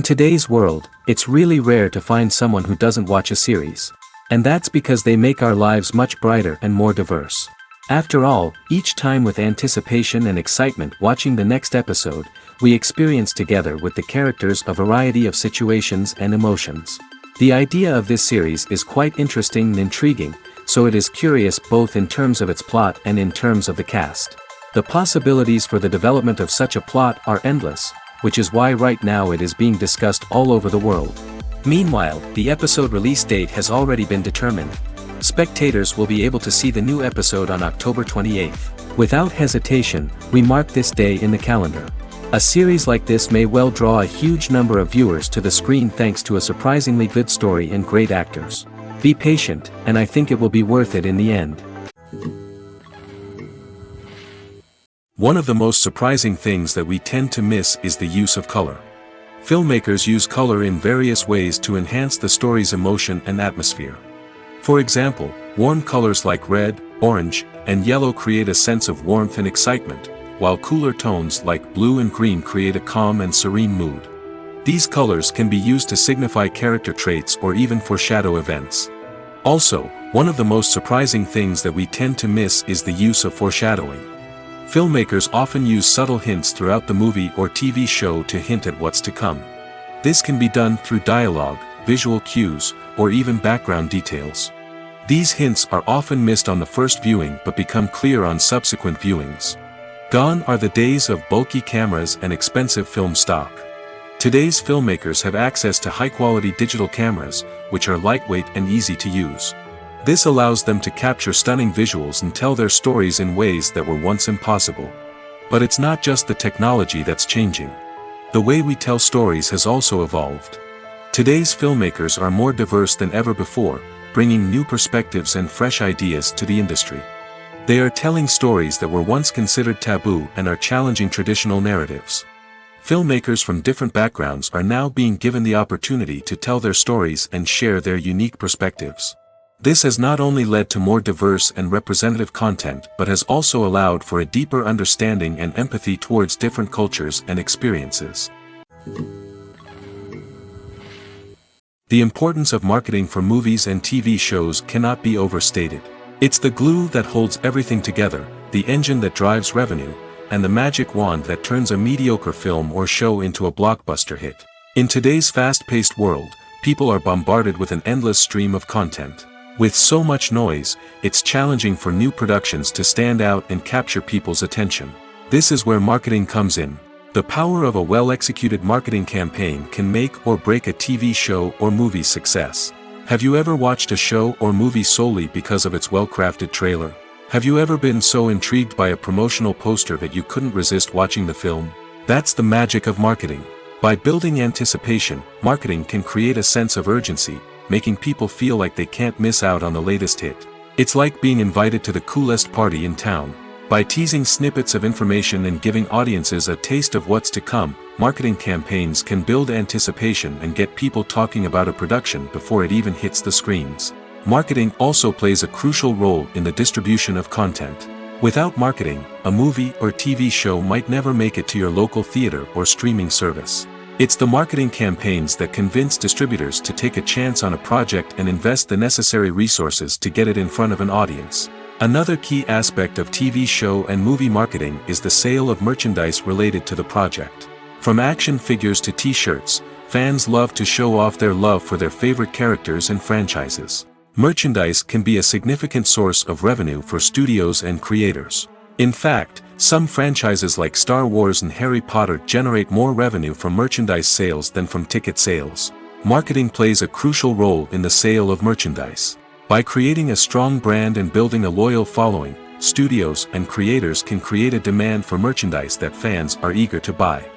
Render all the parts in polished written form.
In today's world, it's really rare to find someone who doesn't watch a series. And that's because they make our lives much brighter and more diverse. After all, each time with anticipation and excitement watching the next episode, we experience together with the characters a variety of situations and emotions. The idea of this series is quite interesting and intriguing, so it is curious both in terms of its plot and in terms of the cast. The possibilities for the development of such a plot are endless, which is why right now it is being discussed all over the world. Meanwhile, the episode release date has already been determined. Spectators will be able to see the new episode on October 28th. Without hesitation, we mark this day in the calendar. A series like this may well draw a huge number of viewers to the screen thanks to a surprisingly good story and great actors. Be patient, and I think it will be worth it in the end. One of the most surprising things that we tend to miss is the use of color. Filmmakers use color in various ways to enhance the story's emotion and atmosphere. For example, warm colors like red, orange, and yellow create a sense of warmth and excitement, while cooler tones like blue and green create a calm and serene mood. These colors can be used to signify character traits or even foreshadow events. Also, one of the most surprising things that we tend to miss is the use of foreshadowing. Filmmakers often use subtle hints throughout the movie or TV show to hint at what's to come. This can be done through dialogue, visual cues, or even background details. These hints are often missed on the first viewing but become clear on subsequent viewings. Gone are the days of bulky cameras and expensive film stock. Today's filmmakers have access to high-quality digital cameras, which are lightweight and easy to use. This allows them to capture stunning visuals and tell their stories in ways that were once impossible. But it's not just the technology that's changing. The way we tell stories has also evolved. Today's filmmakers are more diverse than ever before, bringing new perspectives and fresh ideas to the industry. They are telling stories that were once considered taboo and are challenging traditional narratives. Filmmakers from different backgrounds are now being given the opportunity to tell their stories and share their unique perspectives. This has not only led to more diverse and representative content but has also allowed for a deeper understanding and empathy towards different cultures and experiences. The importance of marketing for movies and TV shows cannot be overstated. It's the glue that holds everything together, the engine that drives revenue, and the magic wand that turns a mediocre film or show into a blockbuster hit. In today's fast-paced world, people are bombarded with an endless stream of content. With so much noise, it's challenging for new productions to stand out and capture people's attention. This is where marketing comes in. The power of a well-executed marketing campaign can make or break a TV show or movie's success. Have you ever watched a show or movie solely because of its well-crafted trailer? Have you ever been so intrigued by a promotional poster that you couldn't resist watching the film? That's the magic of marketing. By building anticipation, marketing can create a sense of urgency, making people feel like they can't miss out on the latest hit. It's like being invited to the coolest party in town. By teasing snippets of information and giving audiences a taste of what's to come, marketing campaigns can build anticipation and get people talking about a production before it even hits the screens. Marketing also plays a crucial role in the distribution of content. Without marketing, a movie or TV show might never make it to your local theater or streaming service. It's the marketing campaigns that convince distributors to take a chance on a project and invest the necessary resources to get it in front of an audience. Another key aspect of TV show and movie marketing is the sale of merchandise related to the project. From action figures to t-shirts, fans love to show off their love for their favorite characters and franchises. Merchandise can be a significant source of revenue for studios and creators. In fact, some franchises like Star Wars and Harry Potter generate more revenue from merchandise sales than from ticket sales. Marketing plays a crucial role in the sale of merchandise. By creating a strong brand and building a loyal following, studios and creators can create a demand for merchandise that fans are eager to buy.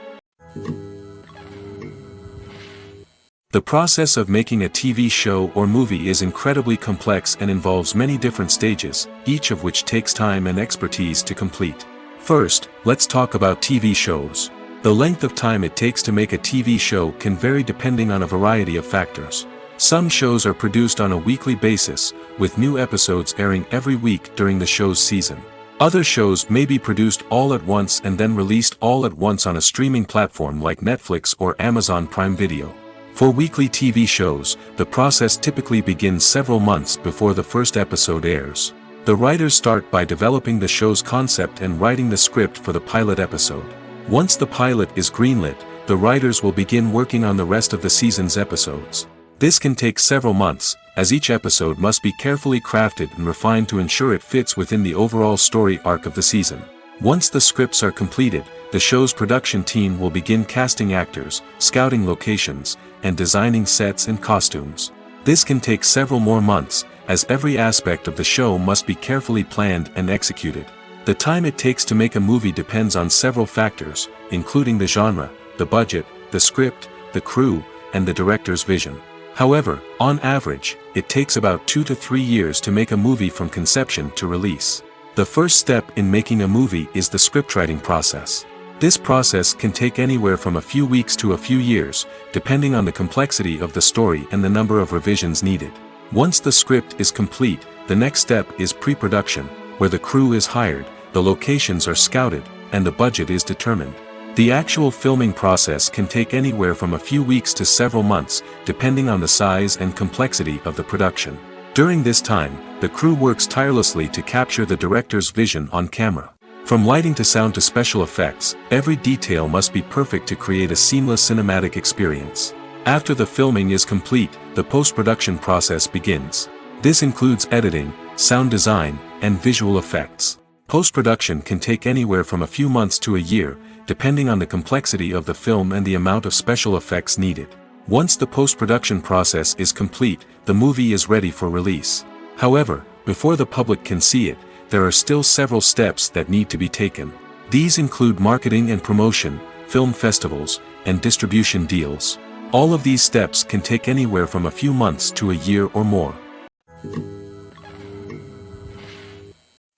The process of making a TV show or movie is incredibly complex and involves many different stages, each of which takes time and expertise to complete. First, let's talk about TV shows. The length of time it takes to make a TV show can vary depending on a variety of factors. Some shows are produced on a weekly basis, with new episodes airing every week during the show's season. Other shows may be produced all at once and then released all at once on a streaming platform like Netflix or Amazon Prime Video. For weekly TV shows, the process typically begins several months before the first episode airs. The writers start by developing the show's concept and writing the script for the pilot episode. Once the pilot is greenlit, the writers will begin working on the rest of the season's episodes. This can take several months, as each episode must be carefully crafted and refined to ensure it fits within the overall story arc of the season. Once the scripts are completed, the show's production team will begin casting actors, scouting locations, and designing sets and costumes. This can take several more months, as every aspect of the show must be carefully planned and executed. The time it takes to make a movie depends on several factors, including the genre, the budget, the script, the crew, and the director's vision. However, on average, it takes about 2 to 3 years to make a movie from conception to release. The first step in making a movie is the scriptwriting process. This process can take anywhere from a few weeks to a few years, depending on the complexity of the story and the number of revisions needed. Once the script is complete, the next step is pre-production, where the crew is hired, the locations are scouted, and the budget is determined. The actual filming process can take anywhere from a few weeks to several months, depending on the size and complexity of the production. During this time, the crew works tirelessly to capture the director's vision on camera. From lighting to sound to special effects, every detail must be perfect to create a seamless cinematic experience. After the filming is complete, the post-production process begins. This includes editing, sound design, and visual effects. Post-production can take anywhere from a few months to a year, depending on the complexity of the film and the amount of special effects needed. Once the post-production process is complete, the movie is ready for release. However, before the public can see it, there are still several steps that need to be taken. These include marketing and promotion, film festivals, and distribution deals. All of these steps can take anywhere from a few months to a year or more.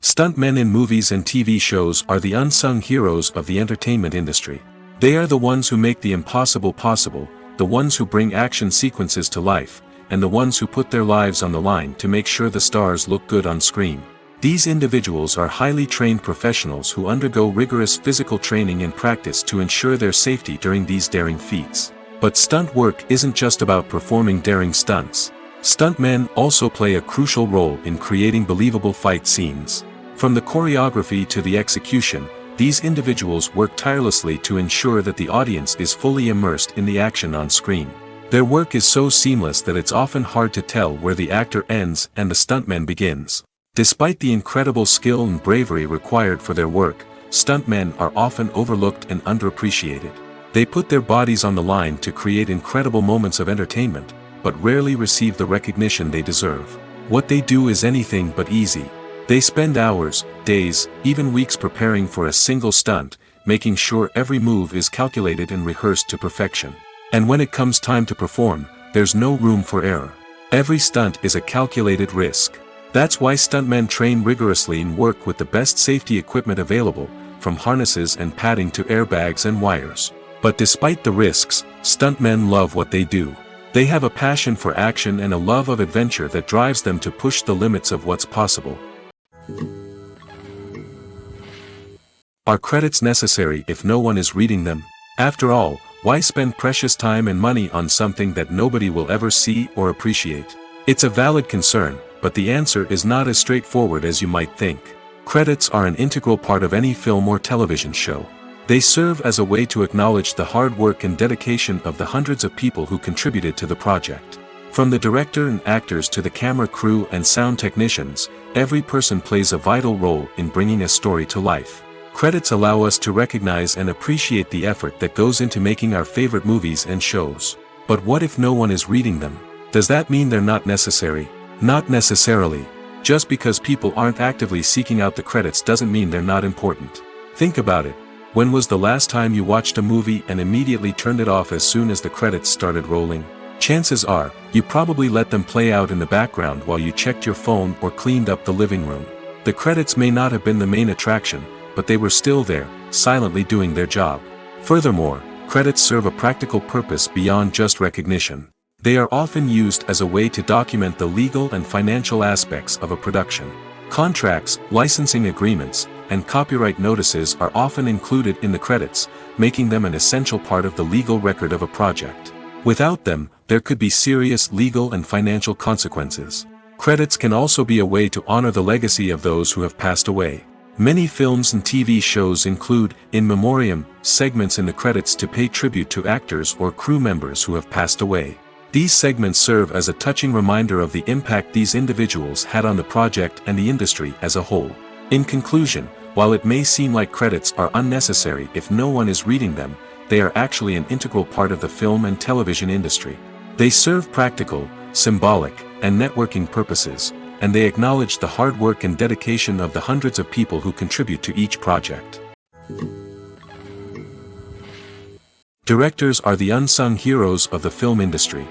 Stuntmen in movies and TV shows are the unsung heroes of the entertainment industry. They are the ones who make the impossible possible, the ones who bring action sequences to life, and the ones who put their lives on the line to make sure the stars look good on screen. These individuals are highly trained professionals who undergo rigorous physical training and practice to ensure their safety during these daring feats. But stunt work isn't just about performing daring stunts. Stuntmen also play a crucial role in creating believable fight scenes. From the choreography to the execution, these individuals work tirelessly to ensure that the audience is fully immersed in the action on screen. Their work is so seamless that it's often hard to tell where the actor ends and the stuntman begins. Despite the incredible skill and bravery required for their work, stuntmen are often overlooked and underappreciated. They put their bodies on the line to create incredible moments of entertainment, but rarely receive the recognition they deserve. What they do is anything but easy. They spend hours, days, even weeks preparing for a single stunt, making sure every move is calculated and rehearsed to perfection. And when it comes time to perform, there's no room for error. Every stunt is a calculated risk. That's why stuntmen train rigorously and work with the best safety equipment available, from harnesses and padding to airbags and wires. But despite the risks, stuntmen love what they do. They have a passion for action and a love of adventure that drives them to push the limits of what's possible. Are credits necessary if no one is reading them? After all, why spend precious time and money on something that nobody will ever see or appreciate? It's a valid concern, but the answer is not as straightforward as you might think. Credits are an integral part of any film or television show. They serve as a way to acknowledge the hard work and dedication of the hundreds of people who contributed to the project. From the director and actors to the camera crew and sound technicians, every person plays a vital role in bringing a story to life. Credits allow us to recognize and appreciate the effort that goes into making our favorite movies and shows. But what if no one is reading them? Does that mean they're not necessary? Not necessarily. Just because people aren't actively seeking out the credits doesn't mean they're not important. Think about it. When was the last time you watched a movie and immediately turned it off as soon as the credits started rolling? Chances are, you probably let them play out in the background while you checked your phone or cleaned up the living room. The credits may not have been the main attraction, but they were still there, silently doing their job. Furthermore, credits serve a practical purpose beyond just recognition. They are often used as a way to document the legal and financial aspects of a production. Contracts, licensing agreements, and copyright notices are often included in the credits, making them an essential part of the legal record of a project. Without them, there could be serious legal and financial consequences. Credits can also be a way to honor the legacy of those who have passed away. Many films and TV shows include, in memoriam, segments in the credits to pay tribute to actors or crew members who have passed away. These segments serve as a touching reminder of the impact these individuals had on the project and the industry as a whole. In conclusion, while it may seem like credits are unnecessary if no one is reading them, they are actually an integral part of the film and television industry. They serve practical, symbolic, and networking purposes, and they acknowledge the hard work and dedication of the hundreds of people who contribute to each project. Directors are the unsung heroes of the film industry.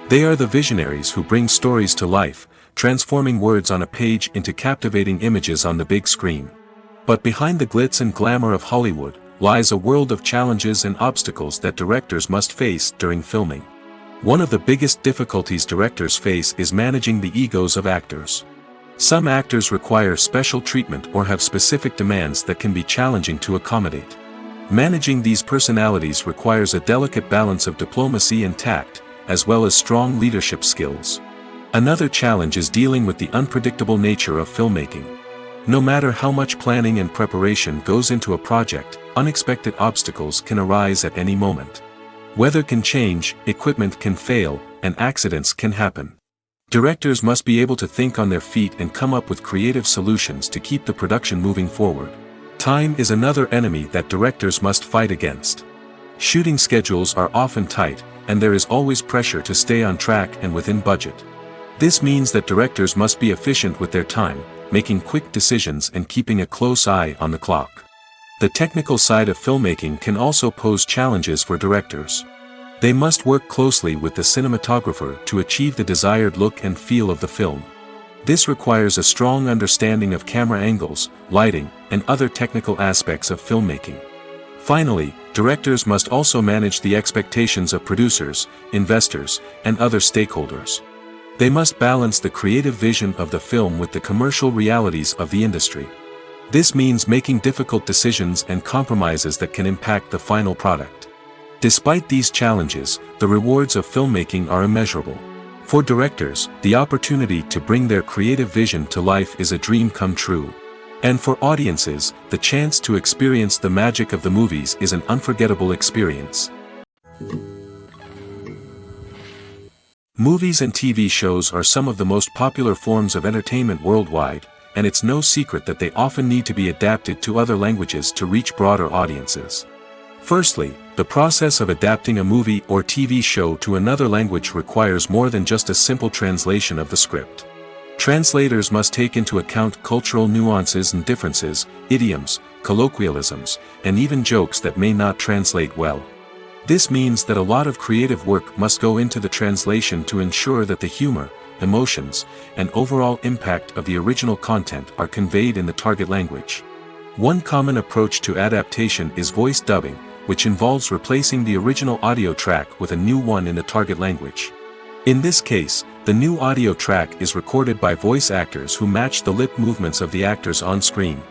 They are the visionaries who bring stories to life, transforming words on a page into captivating images on the big screen. But behind the glitz and glamour of Hollywood lies a world of challenges and obstacles that directors must face during filming. One of the biggest difficulties directors face is managing the egos of actors. Some actors require special treatment or have specific demands that can be challenging to accommodate. Managing these personalities requires a delicate balance of diplomacy and tact, as well as strong leadership skills. Another challenge is dealing with the unpredictable nature of filmmaking. No matter how much planning and preparation goes into a project, unexpected obstacles can arise at any moment. Weather can change, equipment can fail, and accidents can happen. Directors must be able to think on their feet and come up with creative solutions to keep the production moving forward. Time is another enemy that directors must fight against. Shooting schedules are often tight, and there is always pressure to stay on track and within budget. This means that directors must be efficient with their time, making quick decisions and keeping a close eye on the clock. The technical side of filmmaking can also pose challenges for directors. They must work closely with the cinematographer to achieve the desired look and feel of the film. This requires a strong understanding of camera angles, lighting, and other technical aspects of filmmaking. Finally, directors must also manage the expectations of producers, investors, and other stakeholders. They must balance the creative vision of the film with the commercial realities of the industry. This means making difficult decisions and compromises that can impact the final product. Despite these challenges, the rewards of filmmaking are immeasurable. For directors, the opportunity to bring their creative vision to life is a dream come true. And for audiences, the chance to experience the magic of the movies is an unforgettable experience. Movies and TV shows are some of the most popular forms of entertainment worldwide, and it's no secret that they often need to be adapted to other languages to reach broader audiences. Firstly, the process of adapting a movie or TV show to another language requires more than just a simple translation of the script. Translators must take into account cultural nuances and differences, idioms, colloquialisms, and even jokes that may not translate well. This means that a lot of creative work must go into the translation to ensure that the humor, emotions, and overall impact of the original content are conveyed in the target language. One common approach to adaptation is voice dubbing, which involves replacing the original audio track with a new one in the target language. In this case, the new audio track is recorded by voice actors who match the lip movements of the actors on screen.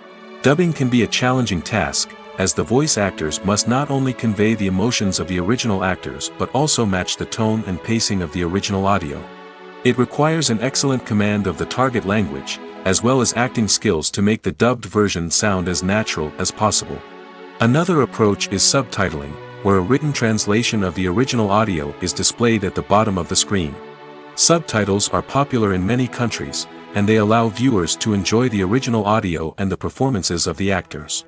Dubbing can be a challenging task, as the voice actors must not only convey the emotions of the original actors but also match the tone and pacing of the original audio. It requires an excellent command of the target language, as well as acting skills to make the dubbed version sound as natural as possible. Another approach is subtitling, where a written translation of the original audio is displayed at the bottom of the screen. Subtitles are popular in many countries, and they allow viewers to enjoy the original audio and the performances of the actors.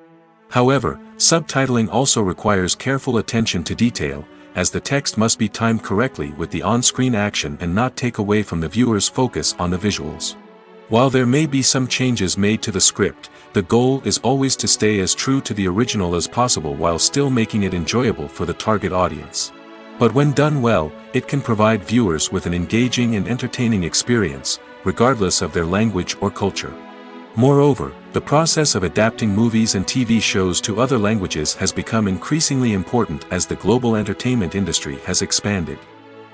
However, subtitling also requires careful attention to detail, as the text must be timed correctly with the on-screen action and not take away from the viewer's focus on the visuals. While there may be some changes made to the script, the goal is always to stay as true to the original as possible while still making it enjoyable for the target audience. But when done well, it can provide viewers with an engaging and entertaining experience, regardless of their language or culture. Moreover, the process of adapting movies and TV shows to other languages has become increasingly important as the global entertainment industry has expanded.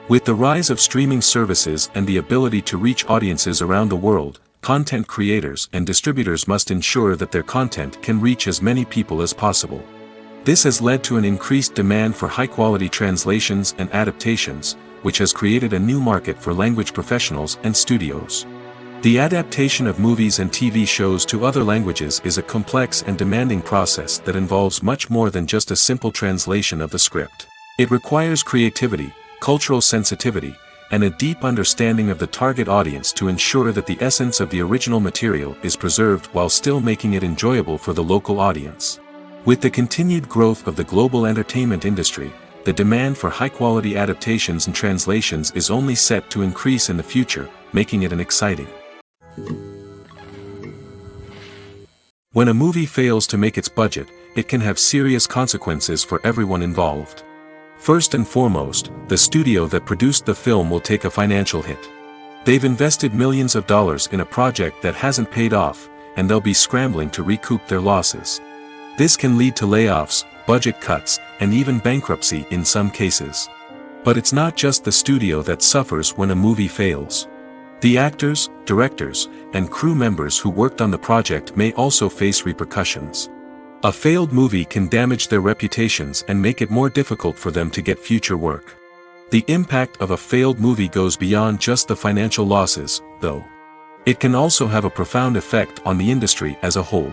With the rise of streaming services and the ability to reach audiences around the world, content creators and distributors must ensure that their content can reach as many people as possible. This has led to an increased demand for high-quality translations and adaptations, which has created a new market for language professionals and studios. The adaptation of movies and TV shows to other languages is a complex and demanding process that involves much more than just a simple translation of the script. It requires creativity, cultural sensitivity, and a deep understanding of the target audience to ensure that the essence of the original material is preserved while still making it enjoyable for the local audience. With the continued growth of the global entertainment industry, the demand for high-quality adaptations and translations is only set to increase in the future, making it an exciting. When a movie fails to make its budget, it can have serious consequences for everyone involved. First and foremost, the studio that produced the film will take a financial hit. They've invested millions of dollars in a project that hasn't paid off, and they'll be scrambling to recoup their losses. This can lead to layoffs, budget cuts, and even bankruptcy in some cases. But it's not just the studio that suffers when a movie fails. The actors, directors, and crew members who worked on the project may also face repercussions. A failed movie can damage their reputations and make it more difficult for them to get future work. The impact of a failed movie goes beyond just the financial losses, though. It can also have a profound effect on the industry as a whole.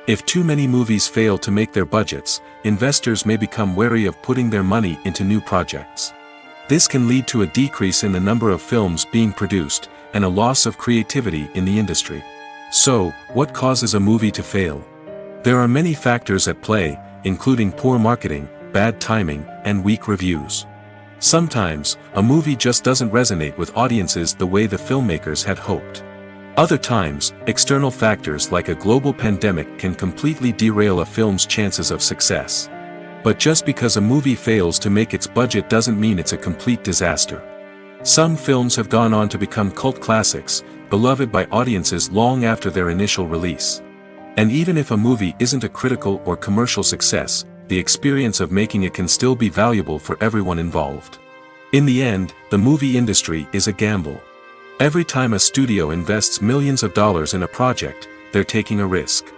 If too many movies fail to make their budgets, investors may become wary of putting their money into new projects. This can lead to a decrease in the number of films being produced, and a loss of creativity in the industry. So, what causes a movie to fail? There are many factors at play, including poor marketing, bad timing, and weak reviews. Sometimes, a movie just doesn't resonate with audiences the way the filmmakers had hoped. Other times, external factors like a global pandemic can completely derail a film's chances of success. But just because a movie fails to make its budget doesn't mean it's a complete disaster. Some films have gone on to become cult classics, beloved by audiences long after their initial release. And even if a movie isn't a critical or commercial success, the experience of making it can still be valuable for everyone involved. In the end, the movie industry is a gamble. Every time a studio invests millions of dollars in a project, they're taking a risk.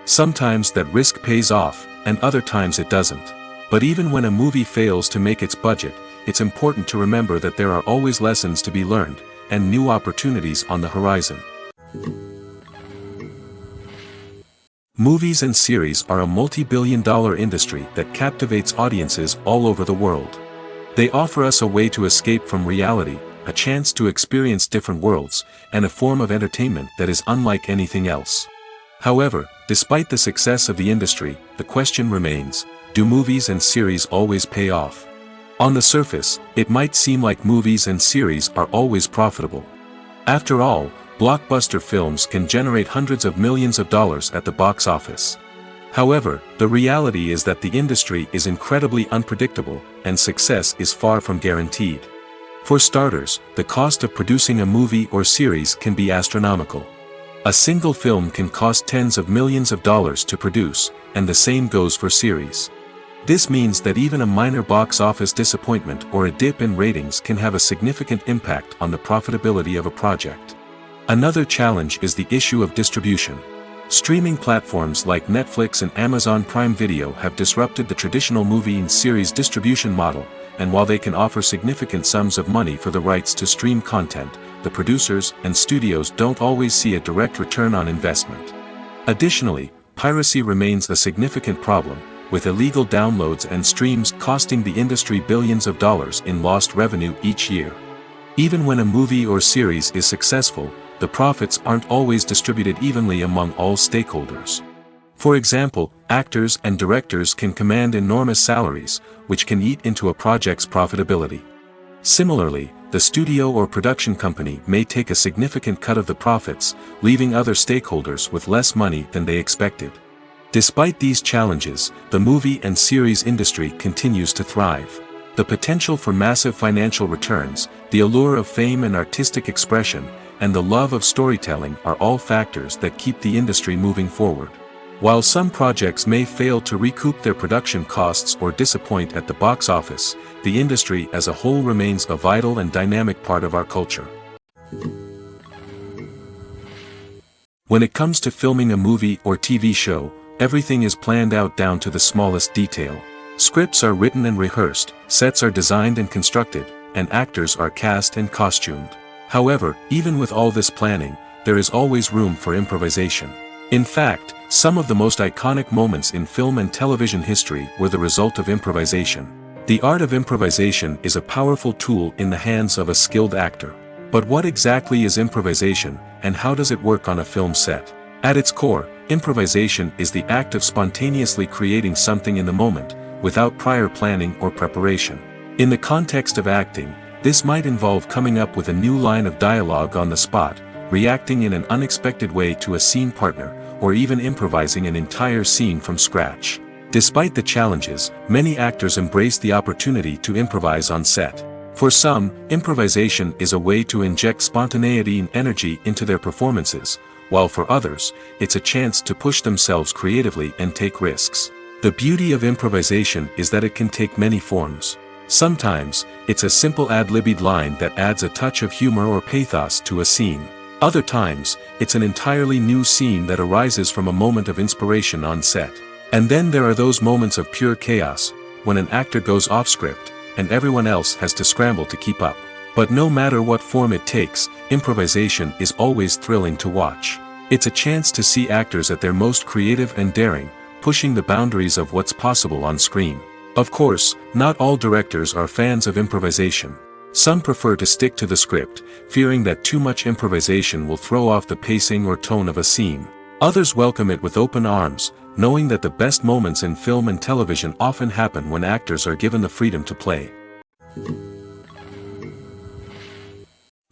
Sometimes that risk pays off, and other times it doesn't. But even when a movie fails to make its budget, it's important to remember that there are always lessons to be learned, and new opportunities on the horizon. Movies and series are a multi-billion-dollar industry that captivates audiences all over the world. They offer us a way to escape from reality, a chance to experience different worlds, and a form of entertainment that is unlike anything else. However, despite the success of the industry, the question remains, do movies and series always pay off? On the surface, it might seem like movies and series are always profitable. After all, blockbuster films can generate hundreds of millions of dollars at the box office. However, the reality is that the industry is incredibly unpredictable, and success is far from guaranteed. For starters, the cost of producing a movie or series can be astronomical. A single film can cost tens of millions of dollars to produce, and the same goes for series. This means that even a minor box office disappointment or a dip in ratings can have a significant impact on the profitability of a project. Another challenge is the issue of distribution. Streaming platforms like Netflix and Amazon Prime Video have disrupted the traditional movie and series distribution model, and while they can offer significant sums of money for the rights to stream content, the producers and studios don't always see a direct return on investment. Additionally, piracy remains a significant problem, with illegal downloads and streams costing the industry billions of dollars in lost revenue each year. Even when a movie or series is successful, the profits aren't always distributed evenly among all stakeholders. For example, actors and directors can command enormous salaries, which can eat into a project's profitability. Similarly, the studio or production company may take a significant cut of the profits, leaving other stakeholders with less money than they expected. Despite these challenges, the movie and series industry continues to thrive. The potential for massive financial returns, the allure of fame and artistic expression, and the love of storytelling are all factors that keep the industry moving forward. While some projects may fail to recoup their production costs or disappoint at the box office, the industry as a whole remains a vital and dynamic part of our culture. When it comes to filming a movie or TV show, everything is planned out down to the smallest detail. Scripts are written and rehearsed, sets are designed and constructed, and actors are cast and costumed. However, even with all this planning, there is always room for improvisation. In fact, some of the most iconic moments in film and television history were the result of improvisation. The art of improvisation is a powerful tool in the hands of a skilled actor. But what exactly is improvisation, and how does it work on a film set? At its core, improvisation is the act of spontaneously creating something in the moment, without prior planning or preparation. In the context of acting, this might involve coming up with a new line of dialogue on the spot, reacting in an unexpected way to a scene partner, or even improvising an entire scene from scratch. Despite the challenges, many actors embrace the opportunity to improvise on set. For some, improvisation is a way to inject spontaneity and energy into their performances, while for others, it's a chance to push themselves creatively and take risks. The beauty of improvisation is that it can take many forms. Sometimes, it's a simple ad-libbed line that adds a touch of humor or pathos to a scene. Other times, it's an entirely new scene that arises from a moment of inspiration on set. And then there are those moments of pure chaos, when an actor goes off script, and everyone else has to scramble to keep up. But no matter what form it takes, improvisation is always thrilling to watch. It's a chance to see actors at their most creative and daring, pushing the boundaries of what's possible on screen. Of course, not all directors are fans of improvisation. Some prefer to stick to the script, fearing that too much improvisation will throw off the pacing or tone of a scene. Others welcome it with open arms, knowing that the best moments in film and television often happen when actors are given the freedom to play.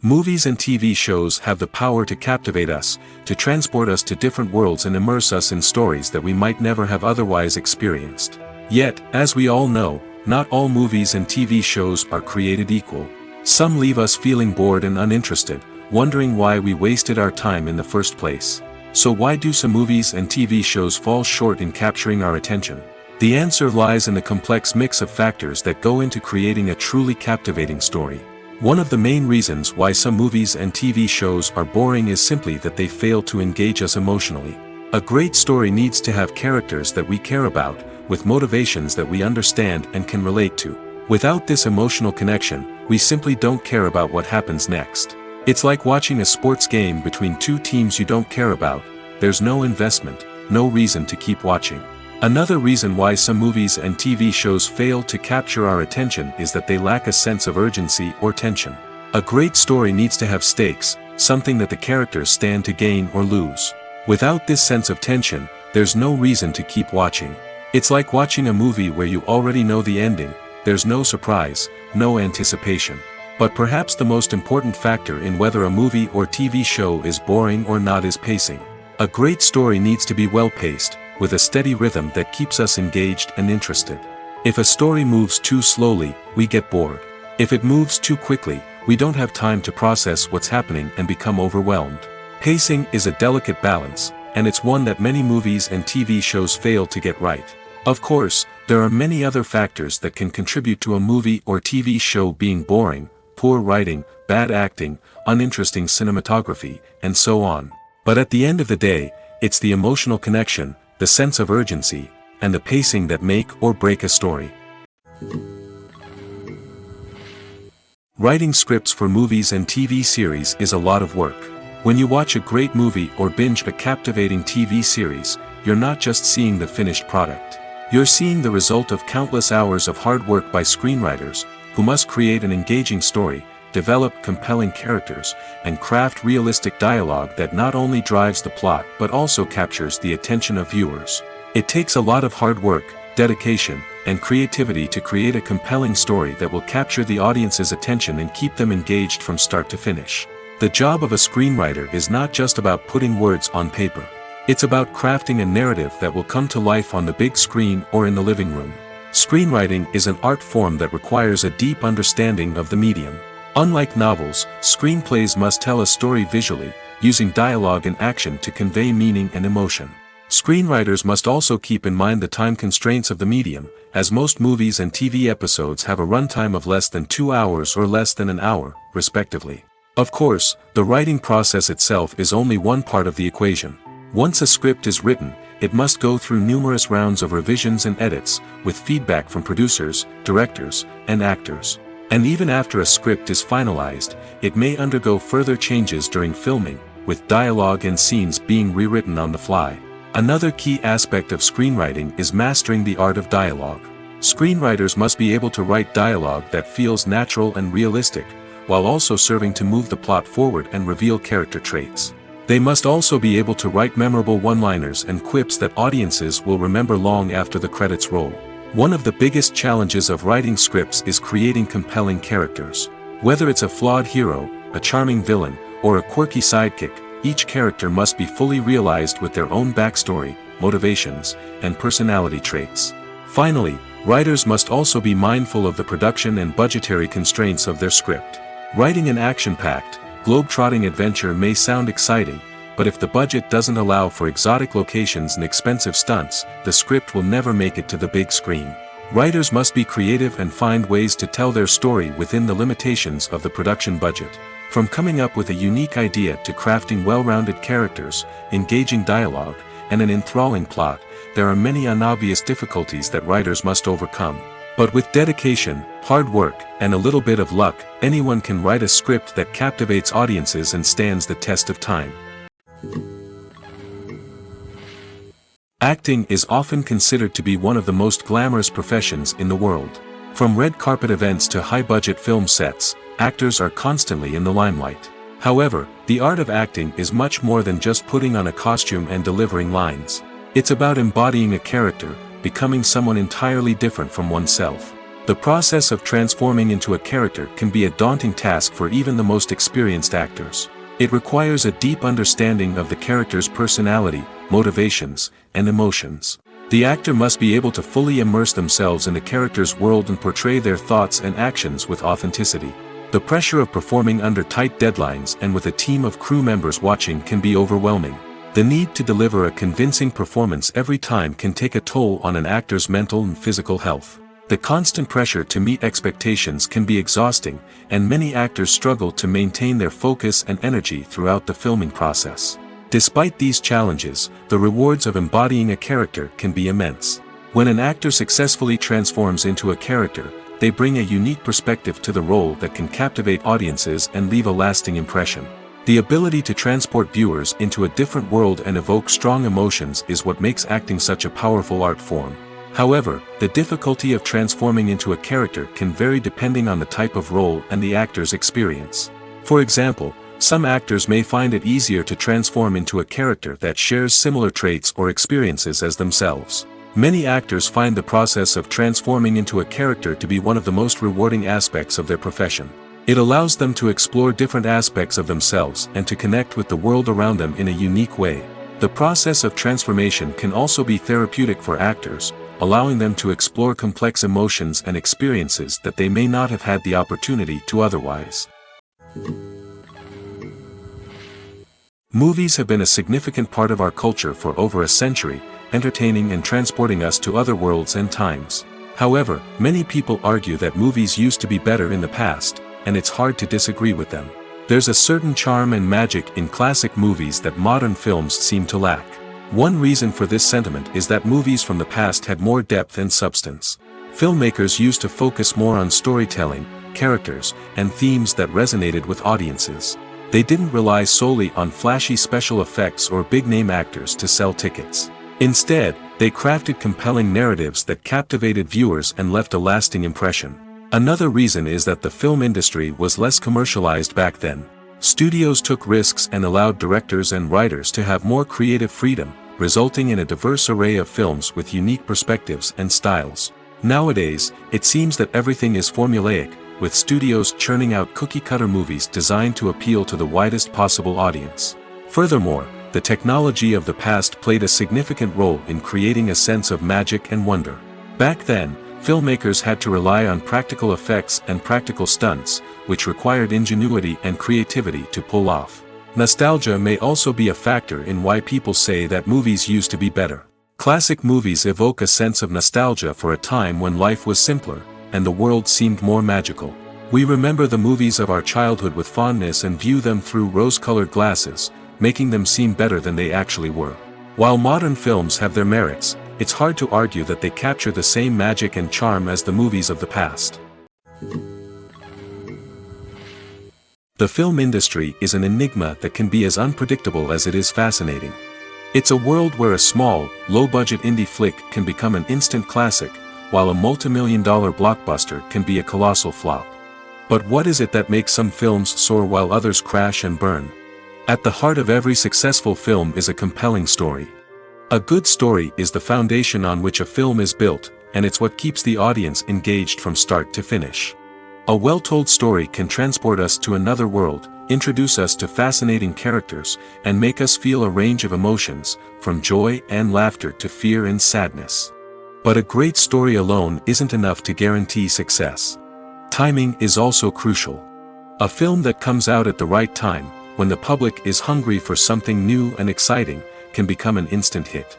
Movies and TV shows have the power to captivate us, to transport us to different worlds and immerse us in stories that we might never have otherwise experienced. Yet, as we all know, not all movies and TV shows are created equal. Some leave us feeling bored and uninterested, wondering why we wasted our time in the first place. So why do some movies and TV shows fall short in capturing our attention? The answer lies in the complex mix of factors that go into creating a truly captivating story. One of the main reasons why some movies and TV shows are boring is simply that they fail to engage us emotionally. A great story needs to have characters that we care about, with motivations that we understand and can relate to. Without this emotional connection, we simply don't care about what happens next. It's like watching a sports game between two teams you don't care about. There's no investment, no reason to keep watching. Another reason why some movies and TV shows fail to capture our attention is that they lack a sense of urgency or tension. A great story needs to have stakes, something that the characters stand to gain or lose. Without this sense of tension, there's no reason to keep watching. It's like watching a movie where you already know the ending. There's no surprise, no anticipation. But perhaps the most important factor in whether a movie or TV show is boring or not is pacing. A great story needs to be well-paced, with a steady rhythm that keeps us engaged and interested. If a story moves too slowly, we get bored. If it moves too quickly, we don't have time to process what's happening and become overwhelmed. Pacing is a delicate balance, and it's one that many movies and TV shows fail to get right. Of course, there are many other factors that can contribute to a movie or TV show being boring: poor writing, bad acting, uninteresting cinematography, and so on. But at the end of the day, it's the emotional connection, the sense of urgency, and the pacing that make or break a story. Writing scripts for movies and TV series is a lot of work. When you watch a great movie or binge a captivating TV series, you're not just seeing the finished product. You're seeing the result of countless hours of hard work by screenwriters, who must create an engaging story, develop compelling characters, and craft realistic dialogue that not only drives the plot but also captures the attention of viewers. It takes a lot of hard work, dedication, and creativity to create a compelling story that will capture the audience's attention and keep them engaged from start to finish. The job of a screenwriter is not just about putting words on paper. It's about crafting a narrative that will come to life on the big screen or in the living room. Screenwriting is an art form that requires a deep understanding of the medium. Unlike novels, screenplays must tell a story visually, using dialogue and action to convey meaning and emotion. Screenwriters must also keep in mind the time constraints of the medium, as most movies and TV episodes have a runtime of less than 2 hours or less than an hour, respectively. Of course, the writing process itself is only one part of the equation. Once a script is written, it must go through numerous rounds of revisions and edits, with feedback from producers, directors, and actors. And even after a script is finalized, it may undergo further changes during filming, with dialogue and scenes being rewritten on the fly. Another key aspect of screenwriting is mastering the art of dialogue. Screenwriters must be able to write dialogue that feels natural and realistic, while also serving to move the plot forward and reveal character traits. They must also be able to write memorable one-liners and quips that audiences will remember long after the credits roll. One of the biggest challenges of writing scripts is creating compelling characters. Whether it's a flawed hero, a charming villain, or a quirky sidekick, each character must be fully realized with their own backstory, motivations, and personality traits. Finally, writers must also be mindful of the production and budgetary constraints of their script. Writing an action-packed, globe-trotting adventure may sound exciting, but if the budget doesn't allow for exotic locations and expensive stunts, the script will never make it to the big screen. Writers must be creative and find ways to tell their story within the limitations of the production budget. From coming up with a unique idea to crafting well-rounded characters, engaging dialogue, and an enthralling plot, there are many unobvious difficulties that writers must overcome. But with dedication, hard work, and a little bit of luck, anyone can write a script that captivates audiences and stands the test of time. Acting is often considered to be one of the most glamorous professions in the world. From red carpet events to high-budget film sets, actors are constantly in the limelight. However, the art of acting is much more than just putting on a costume and delivering lines. It's about embodying a character, becoming someone entirely different from oneself. The process of transforming into a character can be a daunting task for even the most experienced actors. It requires a deep understanding of the character's personality, motivations, and emotions. The actor must be able to fully immerse themselves in the character's world and portray their thoughts and actions with authenticity. The pressure of performing under tight deadlines and with a team of crew members watching can be overwhelming. The need to deliver a convincing performance every time can take a toll on an actor's mental and physical health. The constant pressure to meet expectations can be exhausting, and many actors struggle to maintain their focus and energy throughout the filming process. Despite these challenges, the rewards of embodying a character can be immense. When an actor successfully transforms into a character, they bring a unique perspective to the role that can captivate audiences and leave a lasting impression. The ability to transport viewers into a different world and evoke strong emotions is what makes acting such a powerful art form. However, the difficulty of transforming into a character can vary depending on the type of role and the actor's experience. For example, some actors may find it easier to transform into a character that shares similar traits or experiences as themselves. Many actors find the process of transforming into a character to be one of the most rewarding aspects of their profession. It allows them to explore different aspects of themselves and to connect with the world around them in a unique way. The process of transformation can also be therapeutic for actors, allowing them to explore complex emotions and experiences that they may not have had the opportunity to otherwise. Movies have been a significant part of our culture for over a century, entertaining and transporting us to other worlds and times. However, many people argue that movies used to be better in the past, and it's hard to disagree with them. There's a certain charm and magic in classic movies that modern films seem to lack. One reason for this sentiment is that movies from the past had more depth and substance. Filmmakers used to focus more on storytelling, characters, and themes that resonated with audiences. They didn't rely solely on flashy special effects or big-name actors to sell tickets. Instead, they crafted compelling narratives that captivated viewers and left a lasting impression. Another reason is that the film industry was less commercialized back then. Studios took risks and allowed directors and writers to have more creative freedom, resulting in a diverse array of films with unique perspectives and styles. Nowadays, it seems that everything is formulaic, with studios churning out cookie-cutter movies designed to appeal to the widest possible audience. Furthermore, the technology of the past played a significant role in creating a sense of magic and wonder. Back then, filmmakers had to rely on practical effects and practical stunts, which required ingenuity and creativity to pull off. Nostalgia may also be a factor in why people say that movies used to be better. Classic movies evoke a sense of nostalgia for a time when life was simpler, and the world seemed more magical. We remember the movies of our childhood with fondness and view them through rose-colored glasses, making them seem better than they actually were. While modern films have their merits, it's hard to argue that they capture the same magic and charm as the movies of the past. The film industry is an enigma that can be as unpredictable as it is fascinating. It's a world where a small, low-budget indie flick can become an instant classic, while a multi-million-dollar blockbuster can be a colossal flop. But what is it that makes some films soar while others crash and burn? At the heart of every successful film is a compelling story. A good story is the foundation on which a film is built, and it's what keeps the audience engaged from start to finish. A well-told story can transport us to another world, introduce us to fascinating characters, and make us feel a range of emotions, from joy and laughter to fear and sadness. But a great story alone isn't enough to guarantee success. Timing is also crucial. A film that comes out at the right time, when the public is hungry for something new and exciting, can become an instant hit.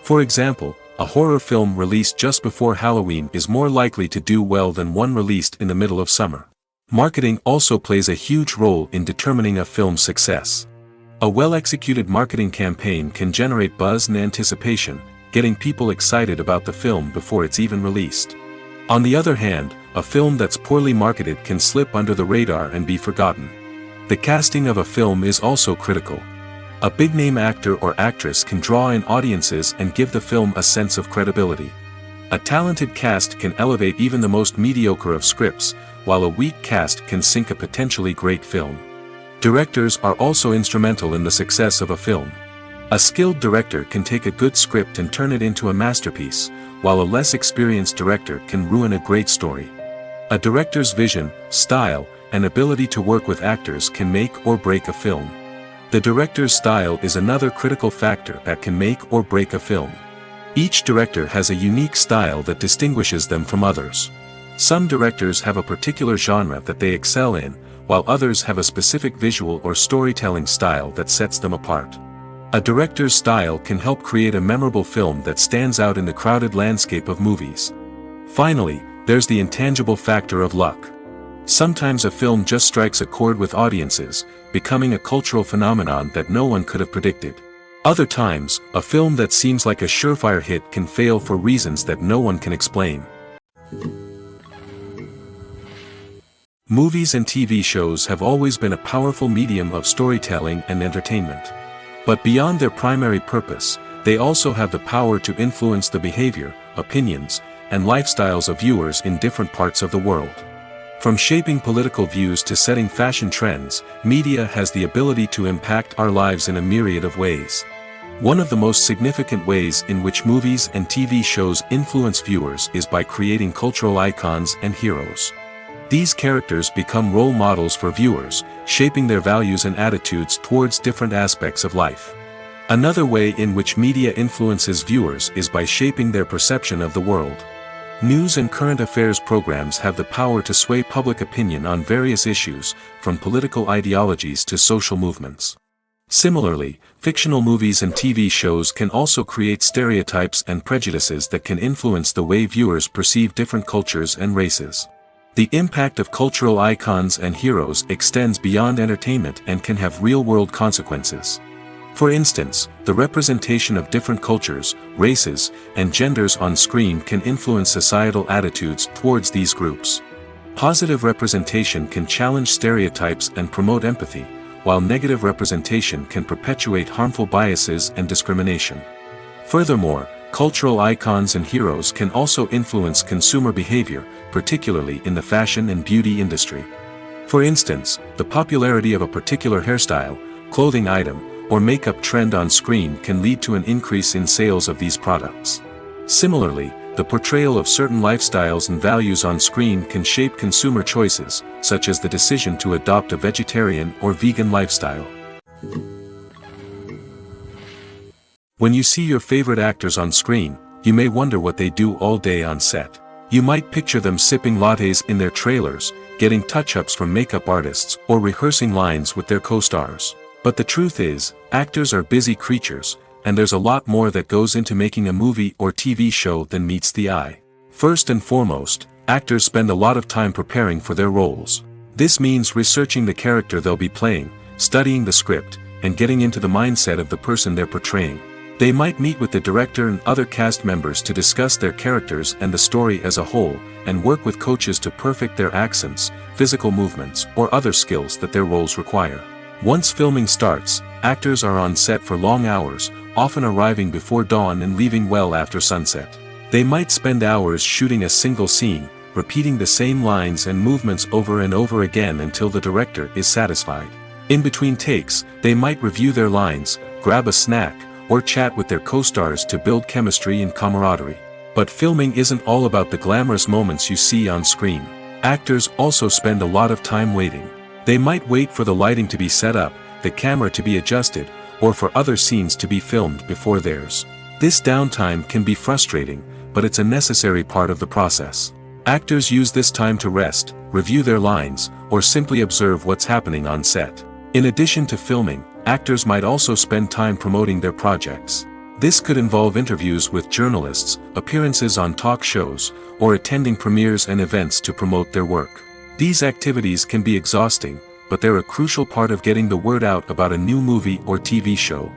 For example, a horror film released just before Halloween is more likely to do well than one released in the middle of summer. Marketing also plays a huge role in determining a film's success. A well-executed marketing campaign can generate buzz and anticipation, getting people excited about the film before it's even released. On the other hand, a film that's poorly marketed can slip under the radar and be forgotten. The casting of a film is also critical. A big-name actor or actress can draw in audiences and give the film a sense of credibility. A talented cast can elevate even the most mediocre of scripts, while a weak cast can sink a potentially great film. Directors are also instrumental in the success of a film. A skilled director can take a good script and turn it into a masterpiece, while a less experienced director can ruin a great story. A director's vision, style, and ability to work with actors can make or break a film. The director's style is another critical factor that can make or break a film. Each director has a unique style that distinguishes them from others. Some directors have a particular genre that they excel in, while others have a specific visual or storytelling style that sets them apart. A director's style can help create a memorable film that stands out in the crowded landscape of movies. Finally, there's the intangible factor of luck. Sometimes a film just strikes a chord with audiences, becoming a cultural phenomenon that no one could have predicted. Other times, a film that seems like a surefire hit can fail for reasons that no one can explain. Movies and TV shows have always been a powerful medium of storytelling and entertainment. But beyond their primary purpose, they also have the power to influence the behavior, opinions, and lifestyles of viewers in different parts of the world. From shaping political views to setting fashion trends, media has the ability to impact our lives in a myriad of ways. One of the most significant ways in which movies and TV shows influence viewers is by creating cultural icons and heroes. These characters become role models for viewers, shaping their values and attitudes towards different aspects of life. Another way in which media influences viewers is by shaping their perception of the world. News and current affairs programs have the power to sway public opinion on various issues, from political ideologies to social movements. Similarly, fictional movies and TV shows can also create stereotypes and prejudices that can influence the way viewers perceive different cultures and races. The impact of cultural icons and heroes extends beyond entertainment and can have real-world consequences. For instance, the representation of different cultures, races, and genders on screen can influence societal attitudes towards these groups. Positive representation can challenge stereotypes and promote empathy, while negative representation can perpetuate harmful biases and discrimination. Furthermore, cultural icons and heroes can also influence consumer behavior, particularly in the fashion and beauty industry. For instance, the popularity of a particular hairstyle, clothing item, or makeup trend on screen can lead to an increase in sales of these products. Similarly, the portrayal of certain lifestyles and values on screen can shape consumer choices, such as the decision to adopt a vegetarian or vegan lifestyle. When you see your favorite actors on screen, you may wonder what they do all day on set. You might picture them sipping lattes in their trailers, getting touch-ups from makeup artists, or rehearsing lines with their co-stars. But the truth is, actors are busy creatures, and there's a lot more that goes into making a movie or TV show than meets the eye. First and foremost, Actors spend a lot of time preparing for their roles. This means researching the character they'll be playing, studying the script, and getting into the mindset of the person they're portraying. They might meet with the director and other cast members to discuss their characters and the story as a whole, and work with coaches to perfect their accents, physical movements, or other skills that their roles require. Once filming starts, actors are on set for long hours, often arriving before dawn and leaving well after sunset. They might spend hours shooting a single scene, repeating the same lines and movements over and over again until the director is satisfied. In between takes, they might review their lines, grab a snack, or chat with their co-stars to build chemistry and camaraderie. But filming isn't all about the glamorous moments you see on screen. Actors also spend a lot of time waiting. They might wait for the lighting to be set up, the camera to be adjusted, or for other scenes to be filmed before theirs. This downtime can be frustrating, but it's a necessary part of the process. Actors use this time to rest, review their lines, or simply observe what's happening on set. In addition to filming, actors might also spend time promoting their projects. This could involve interviews with journalists, appearances on talk shows, or attending premieres and events to promote their work. These activities can be exhausting, but they're a crucial part of getting the word out about a new movie or TV show.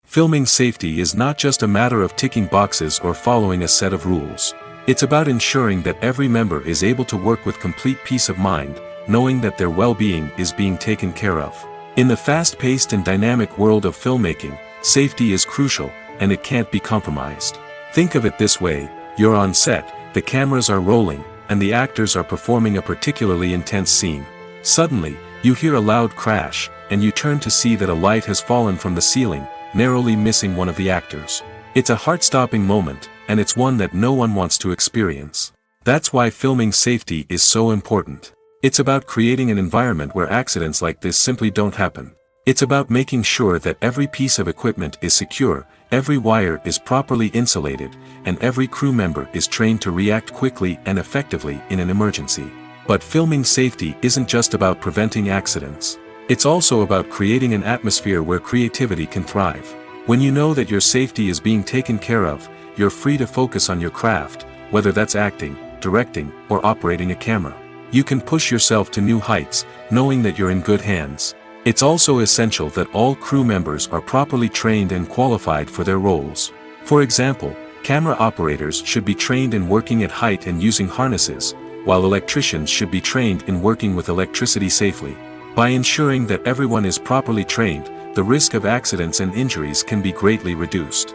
Filming safety is not just a matter of ticking boxes or following a set of rules. It's about ensuring that every member is able to work with complete peace of mind, knowing that their well-being is being taken care of. In the fast-paced and dynamic world of filmmaking, safety is crucial, and it can't be compromised. Think of it this way: you're on set, the cameras are rolling, and the actors are performing a particularly intense scene. Suddenly, you hear a loud crash, and you turn to see that a light has fallen from the ceiling, narrowly missing one of the actors. It's a heart-stopping moment, and it's one that no one wants to experience. That's why filming safety is so important. It's about creating an environment where accidents like this simply don't happen. It's about making sure that every piece of equipment is secure, every wire is properly insulated, and every crew member is trained to react quickly and effectively in an emergency. But filming safety isn't just about preventing accidents. It's also about creating an atmosphere where creativity can thrive. When you know that your safety is being taken care of, you're free to focus on your craft, whether that's acting, directing, or operating a camera. You can push yourself to new heights, knowing that you're in good hands. It's also essential that all crew members are properly trained and qualified for their roles. For example, camera operators should be trained in working at height and using harnesses, while electricians should be trained in working with electricity safely. By ensuring that everyone is properly trained, the risk of accidents and injuries can be greatly reduced.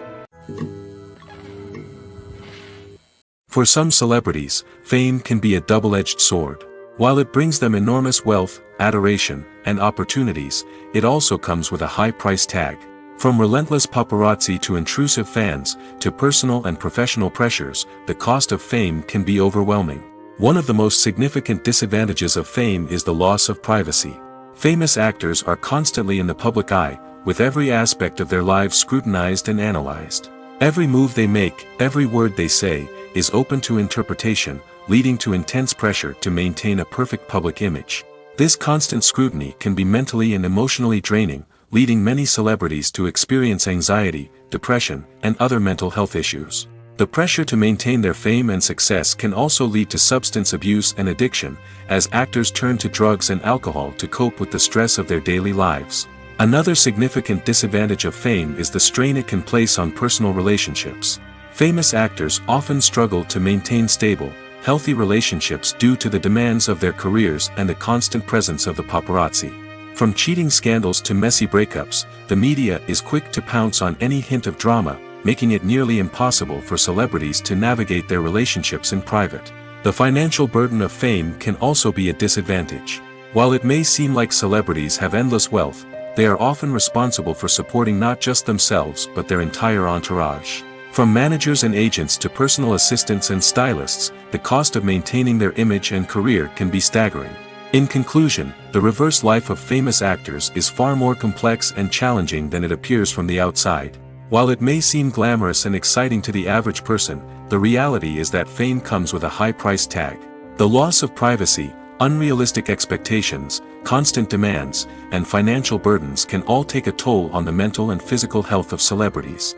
For some celebrities, fame can be a double-edged sword. While it brings them enormous wealth, adoration, and opportunities, it also comes with a high price tag. From relentless paparazzi to intrusive fans, to personal and professional pressures, the cost of fame can be overwhelming. One of the most significant disadvantages of fame is the loss of privacy. Famous actors are constantly in the public eye, with every aspect of their lives scrutinized and analyzed. Every move they make, every word they say, is open to interpretation, leading to intense pressure to maintain a perfect public image. This constant scrutiny can be mentally and emotionally draining, leading many celebrities to experience anxiety, depression, and other mental health issues. The pressure to maintain their fame and success can also lead to substance abuse and addiction, as actors turn to drugs and alcohol to cope with the stress of their daily lives. Another significant disadvantage of fame is the strain it can place on personal relationships. Famous actors often struggle to maintain stable, healthy relationships due to the demands of their careers and the constant presence of the paparazzi. From cheating scandals to messy breakups, the media is quick to pounce on any hint of drama, making it nearly impossible for celebrities to navigate their relationships in private. The financial burden of fame can also be a disadvantage. While it may seem like celebrities have endless wealth, they are often responsible for supporting not just themselves but their entire entourage. From managers and agents to personal assistants and stylists, the cost of maintaining their image and career can be staggering. In conclusion, the reverse life of famous actors is far more complex and challenging than it appears from the outside. While it may seem glamorous and exciting to the average person, the reality is that fame comes with a high price tag. The loss of privacy, unrealistic expectations, constant demands, and financial burdens can all take a toll on the mental and physical health of celebrities.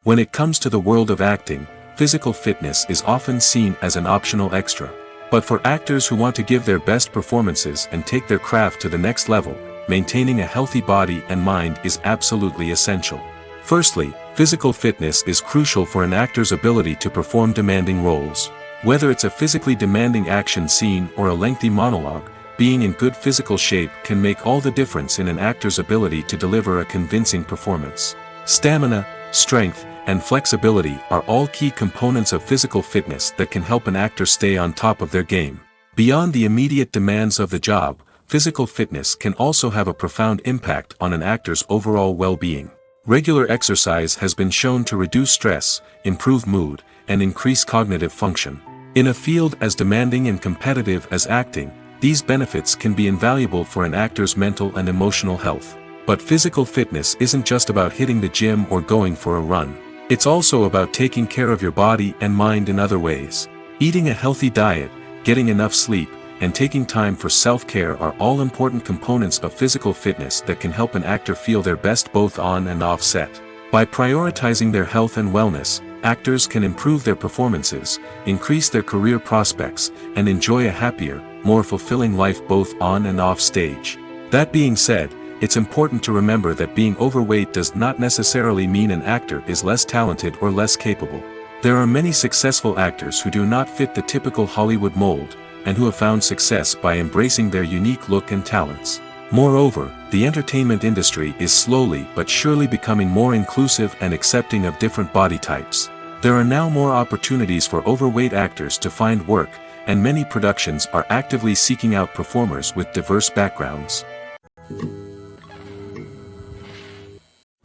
When it comes to the world of acting, physical fitness is often seen as an optional extra. But for actors who want to give their best performances and take their craft to the next level, maintaining a healthy body and mind is absolutely essential. Firstly, physical fitness is crucial for an actor's ability to perform demanding roles. Whether it's a physically demanding action scene or a lengthy monologue, being in good physical shape can make all the difference in an actor's ability to deliver a convincing performance. Stamina, strength, and flexibility are all key components of physical fitness that can help an actor stay on top of their game. Beyond the immediate demands of the job, physical fitness can also have a profound impact on an actor's overall well-being. Regular exercise has been shown to reduce stress, improve mood, and increase cognitive function. In a field as demanding and competitive as acting, these benefits can be invaluable for an actor's mental and emotional health. But physical fitness isn't just about hitting the gym or going for a run. It's also about taking care of your body and mind in other ways. Eating a healthy diet, getting enough sleep, and taking time for self-care are all important components of physical fitness that can help an actor feel their best both on and off set. By prioritizing their health and wellness, actors can improve their performances, increase their career prospects, and enjoy a happier, more fulfilling life both on and off stage. That being said, it's important to remember that being overweight does not necessarily mean an actor is less talented or less capable. There are many successful actors who do not fit the typical Hollywood mold, and who have found success by embracing their unique look and talents. Moreover, the entertainment industry is slowly but surely becoming more inclusive and accepting of different body types. There are now more opportunities for overweight actors to find work, and many productions are actively seeking out performers with diverse backgrounds.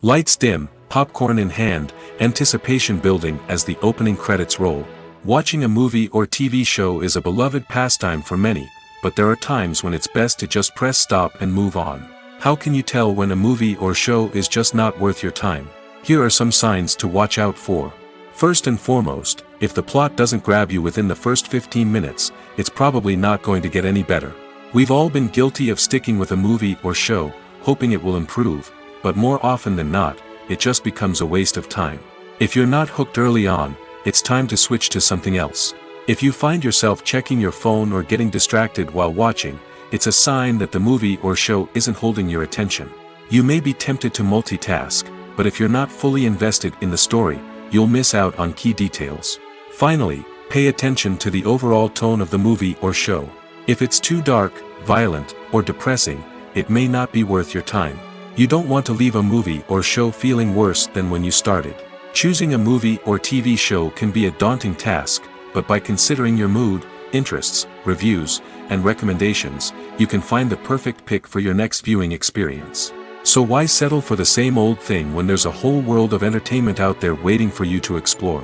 Lights dim, popcorn in hand, anticipation building as the opening credits roll. Watching a movie or TV show is a beloved pastime for many, but there are times when it's best to just press stop and move on. How can you tell when a movie or show is just not worth your time? Here are some signs to watch out for. First and foremost, if the plot doesn't grab you within the first 15 minutes, it's probably not going to get any better. We've all been guilty of sticking with a movie or show, hoping it will improve, but more often than not, it just becomes a waste of time. If you're not hooked early on, it's time to switch to something else. If you find yourself checking your phone or getting distracted while watching, it's a sign that the movie or show isn't holding your attention. You may be tempted to multitask, but if you're not fully invested in the story, you'll miss out on key details. Finally, pay attention to the overall tone of the movie or show. If it's too dark, violent, or depressing, it may not be worth your time. You don't want to leave a movie or show feeling worse than when you started. Choosing a movie or TV show can be a daunting task, but by considering your mood, interests, reviews, and recommendations, you can find the perfect pick for your next viewing experience. So why settle for the same old thing when there's a whole world of entertainment out there waiting for you to explore?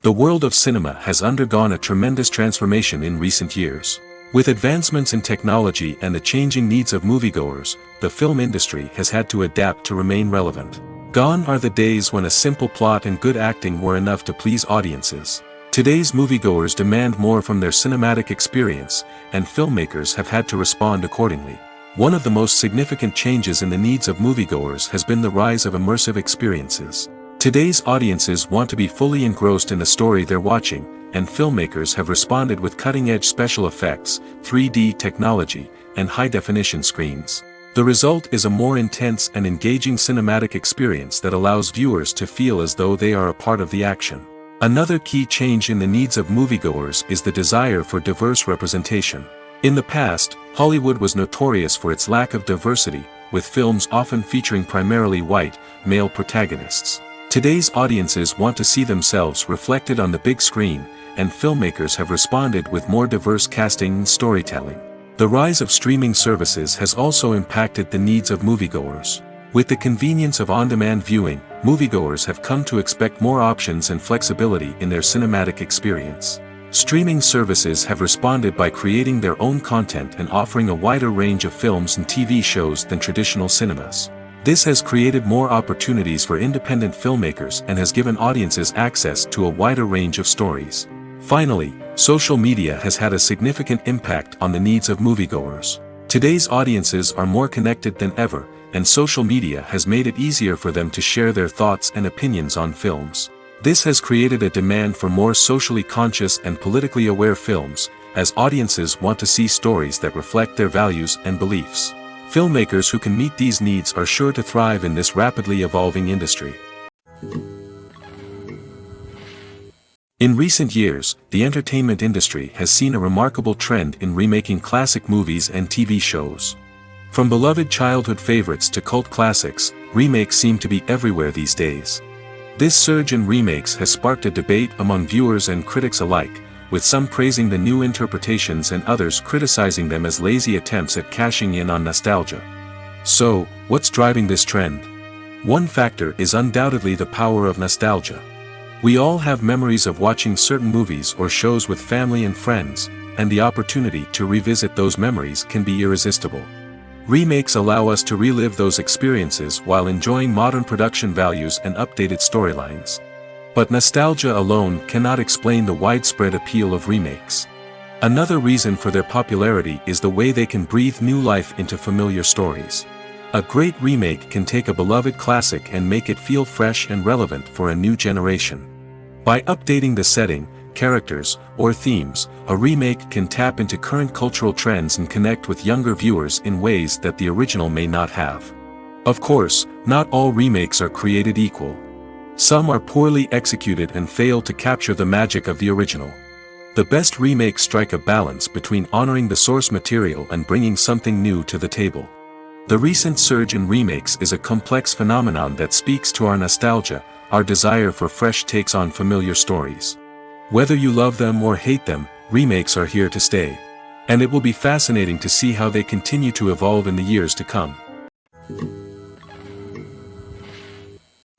The world of cinema has undergone a tremendous transformation in recent years. With advancements in technology and the changing needs of moviegoers, the film industry has had to adapt to remain relevant. Gone are the days when a simple plot and good acting were enough to please audiences. Today's moviegoers demand more from their cinematic experience, and filmmakers have had to respond accordingly. One of the most significant changes in the needs of moviegoers has been the rise of immersive experiences. Today's audiences want to be fully engrossed in the story they're watching, and filmmakers have responded with cutting-edge special effects, 3D technology, and high-definition screens. The result is a more intense and engaging cinematic experience that allows viewers to feel as though they are a part of the action. Another key change in the needs of moviegoers is the desire for diverse representation. In the past, Hollywood was notorious for its lack of diversity, with films often featuring primarily white, male protagonists. Today's audiences want to see themselves reflected on the big screen, and filmmakers have responded with more diverse casting and storytelling. The rise of streaming services has also impacted the needs of moviegoers. With the convenience of on-demand viewing, moviegoers have come to expect more options and flexibility in their cinematic experience. Streaming services have responded by creating their own content and offering a wider range of films and TV shows than traditional cinemas. This has created more opportunities for independent filmmakers and has given audiences access to a wider range of stories. Finally, social media has had a significant impact on the needs of moviegoers. Today's audiences are more connected than ever, and social media has made it easier for them to share their thoughts and opinions on films. This has created a demand for more socially conscious and politically aware films, as audiences want to see stories that reflect their values and beliefs. Filmmakers who can meet these needs are sure to thrive in this rapidly evolving industry. In recent years, the entertainment industry has seen a remarkable trend in remaking classic movies and TV shows. From beloved childhood favorites to cult classics, remakes seem to be everywhere these days. This surge in remakes has sparked a debate among viewers and critics alike, with some praising the new interpretations and others criticizing them as lazy attempts at cashing in on nostalgia. So, what's driving this trend? One factor is undoubtedly the power of nostalgia. We all have memories of watching certain movies or shows with family and friends, and the opportunity to revisit those memories can be irresistible. Remakes allow us to relive those experiences while enjoying modern production values and updated storylines. But nostalgia alone cannot explain the widespread appeal of remakes. Another reason for their popularity is the way they can breathe new life into familiar stories. A great remake can take a beloved classic and make it feel fresh and relevant for a new generation. By updating the setting, characters, or themes, a remake can tap into current cultural trends and connect with younger viewers in ways that the original may not have. Of course, not all remakes are created equal. Some are poorly executed and fail to capture the magic of the original. The best remakes strike a balance between honoring the source material and bringing something new to the table. The recent surge in remakes is a complex phenomenon that speaks to our nostalgia, our desire for fresh takes on familiar stories. Whether you love them or hate them, remakes are here to stay. And it will be fascinating to see how they continue to evolve in the years to come.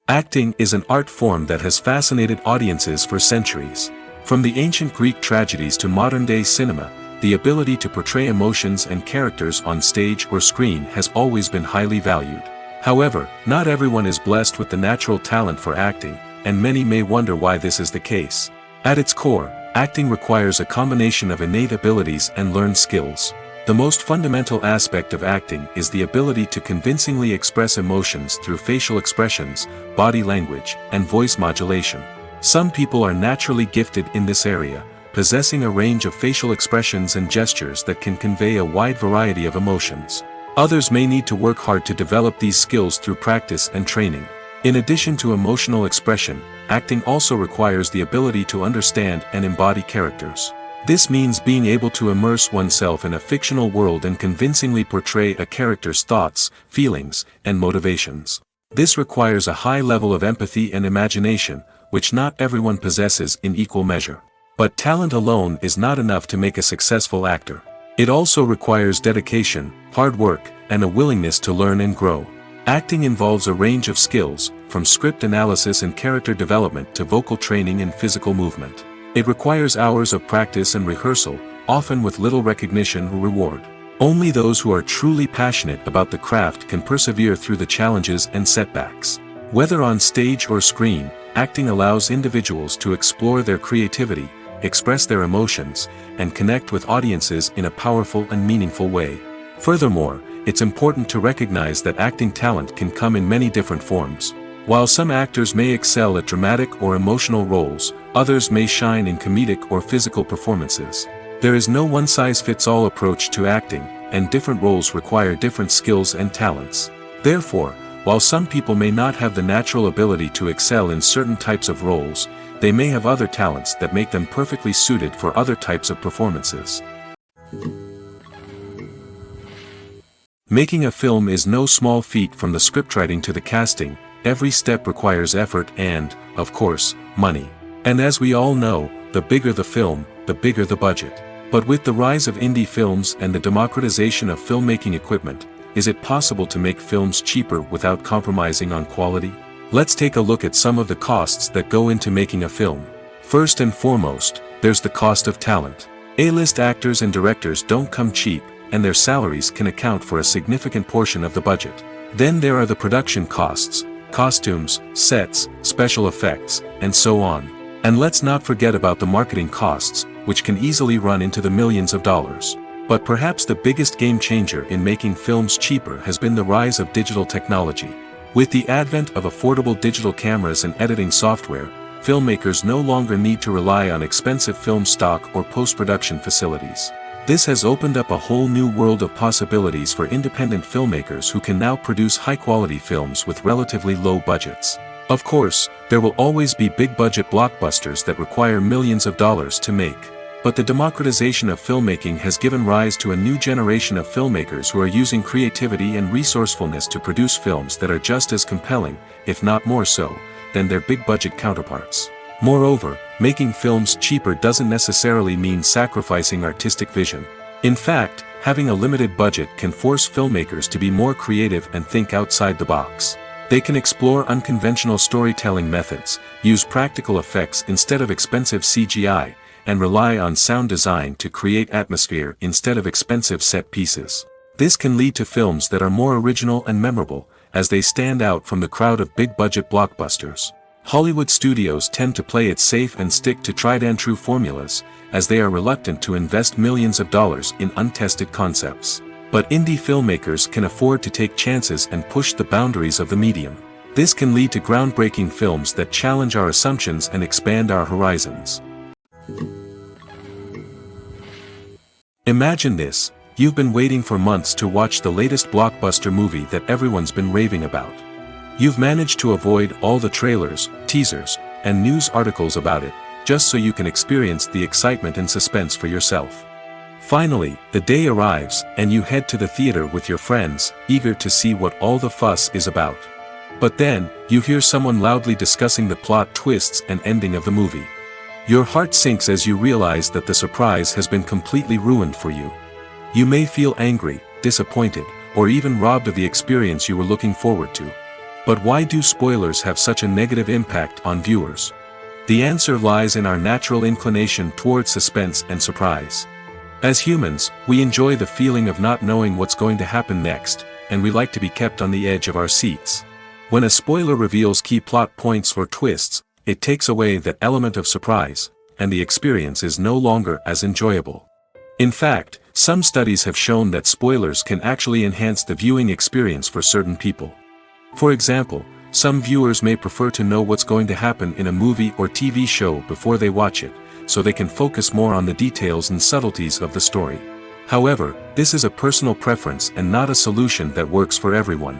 Acting is an art form that has fascinated audiences for centuries. From the ancient Greek tragedies to modern-day cinema, the ability to portray emotions and characters on stage or screen has always been highly valued. However, not everyone is blessed with the natural talent for acting, and many may wonder why this is the case. At its core, acting requires a combination of innate abilities and learned skills. The most fundamental aspect of acting is the ability to convincingly express emotions through facial expressions, body language, and voice modulation. Some people are naturally gifted in this area, possessing a range of facial expressions and gestures that can convey a wide variety of emotions. Others may need to work hard to develop these skills through practice and training. In addition to emotional expression, acting also requires the ability to understand and embody characters. This means being able to immerse oneself in a fictional world and convincingly portray a character's thoughts, feelings, and motivations. This requires a high level of empathy and imagination, which not everyone possesses in equal measure. But talent alone is not enough to make a successful actor. It also requires dedication, hard work, and a willingness to learn and grow. Acting involves a range of skills, from script analysis and character development to vocal training and physical movement. It requires hours of practice and rehearsal, often with little recognition or reward. Only those who are truly passionate about the craft can persevere through the challenges and setbacks. Whether on stage or screen, acting allows individuals to explore their creativity, express their emotions, and connect with audiences in a powerful and meaningful way. Furthermore, it's important to recognize that acting talent can come in many different forms. While some actors may excel at dramatic or emotional roles, others may shine in comedic or physical performances. There is no one-size-fits-all approach to acting, and different roles require different skills and talents. Therefore, while some people may not have the natural ability to excel in certain types of roles, they may have other talents that make them perfectly suited for other types of performances. Making a film is no small feat. From the scriptwriting to the casting, every step requires effort and, of course, money. And as we all know, the bigger the film, the bigger the budget. But with the rise of indie films and the democratization of filmmaking equipment, is it possible to make films cheaper without compromising on quality? Let's take a look at some of the costs that go into making a film. First and foremost, there's the cost of talent. A-list actors and directors don't come cheap, and their salaries can account for a significant portion of the budget. Then there are the production costs, costumes, sets, special effects, and so on. And let's not forget about the marketing costs, which can easily run into the millions of dollars. But perhaps the biggest game changer in making films cheaper has been the rise of digital technology. With the advent of affordable digital cameras and editing software, filmmakers no longer need to rely on expensive film stock or post-production facilities. This has opened up a whole new world of possibilities for independent filmmakers who can now produce high-quality films with relatively low budgets. Of course, there will always be big-budget blockbusters that require millions of dollars to make. But the democratization of filmmaking has given rise to a new generation of filmmakers who are using creativity and resourcefulness to produce films that are just as compelling, if not more so, than their big-budget counterparts. Moreover, making films cheaper doesn't necessarily mean sacrificing artistic vision. In fact, having a limited budget can force filmmakers to be more creative and think outside the box. They can explore unconventional storytelling methods, use practical effects instead of expensive CGI, and rely on sound design to create atmosphere instead of expensive set pieces. This can lead to films that are more original and memorable, as they stand out from the crowd of big-budget blockbusters. Hollywood studios tend to play it safe and stick to tried-and-true formulas, as they are reluctant to invest millions of dollars in untested concepts. But indie filmmakers can afford to take chances and push the boundaries of the medium. This can lead to groundbreaking films that challenge our assumptions and expand our horizons. Imagine this: you've been waiting for months to watch the latest blockbuster movie that everyone's been raving about. You've managed to avoid all the trailers, teasers, and news articles about it, just so you can experience the excitement and suspense for yourself. Finally, the day arrives, and you head to the theater with your friends, eager to see what all the fuss is about. But then, you hear someone loudly discussing the plot twists and ending of the movie. Your heart sinks as you realize that the surprise has been completely ruined for you. You may feel angry, disappointed, or even robbed of the experience you were looking forward to. But why do spoilers have such a negative impact on viewers? The answer lies in our natural inclination towards suspense and surprise. As humans, we enjoy the feeling of not knowing what's going to happen next, and we like to be kept on the edge of our seats. When a spoiler reveals key plot points or twists, it takes away that element of surprise, and the experience is no longer as enjoyable. In fact, some studies have shown that spoilers can actually enhance the viewing experience for certain people. For example, some viewers may prefer to know what's going to happen in a movie or TV show before they watch it, so they can focus more on the details and subtleties of the story. However, this is a personal preference and not a solution that works for everyone.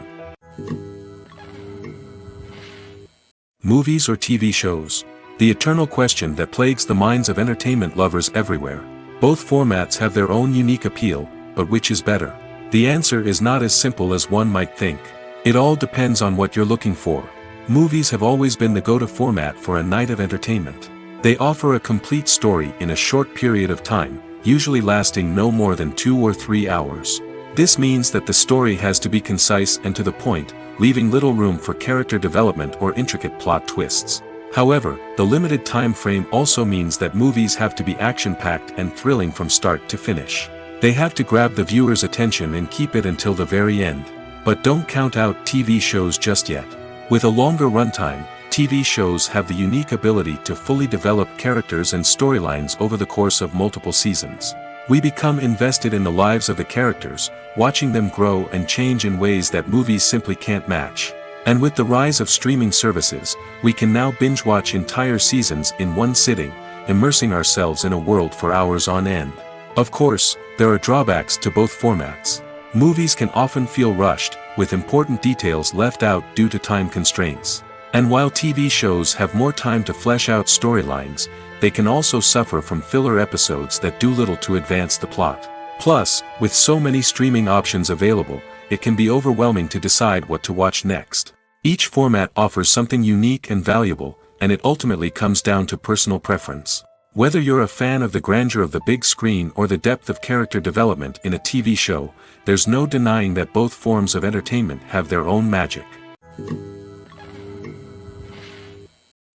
Movies or TV shows? The eternal question that plagues the minds of entertainment lovers everywhere. Both formats have their own unique appeal, but which is better? The answer is not as simple as one might think. It all depends on what you're looking for. Movies have always been the go-to format for a night of entertainment. They offer a complete story in a short period of time, usually lasting no more than 2 or 3 hours. This means that the story has to be concise and to the point, leaving little room for character development or intricate plot twists. However, the limited time frame also means that movies have to be action-packed and thrilling from start to finish. They have to grab the viewer's attention and keep it until the very end. But don't count out TV shows just yet. With a longer runtime, TV shows have the unique ability to fully develop characters and storylines over the course of multiple seasons. We become invested in the lives of the characters, watching them grow and change in ways that movies simply can't match. And with the rise of streaming services, we can now binge-watch entire seasons in one sitting, immersing ourselves in a world for hours on end. Of course, there are drawbacks to both formats. Movies can often feel rushed, with important details left out due to time constraints. And while TV shows have more time to flesh out storylines, they can also suffer from filler episodes that do little to advance the plot. Plus, with so many streaming options available, it can be overwhelming to decide what to watch next. Each format offers something unique and valuable, and it ultimately comes down to personal preference. Whether you're a fan of the grandeur of the big screen or the depth of character development in a TV show, there's no denying that both forms of entertainment have their own magic.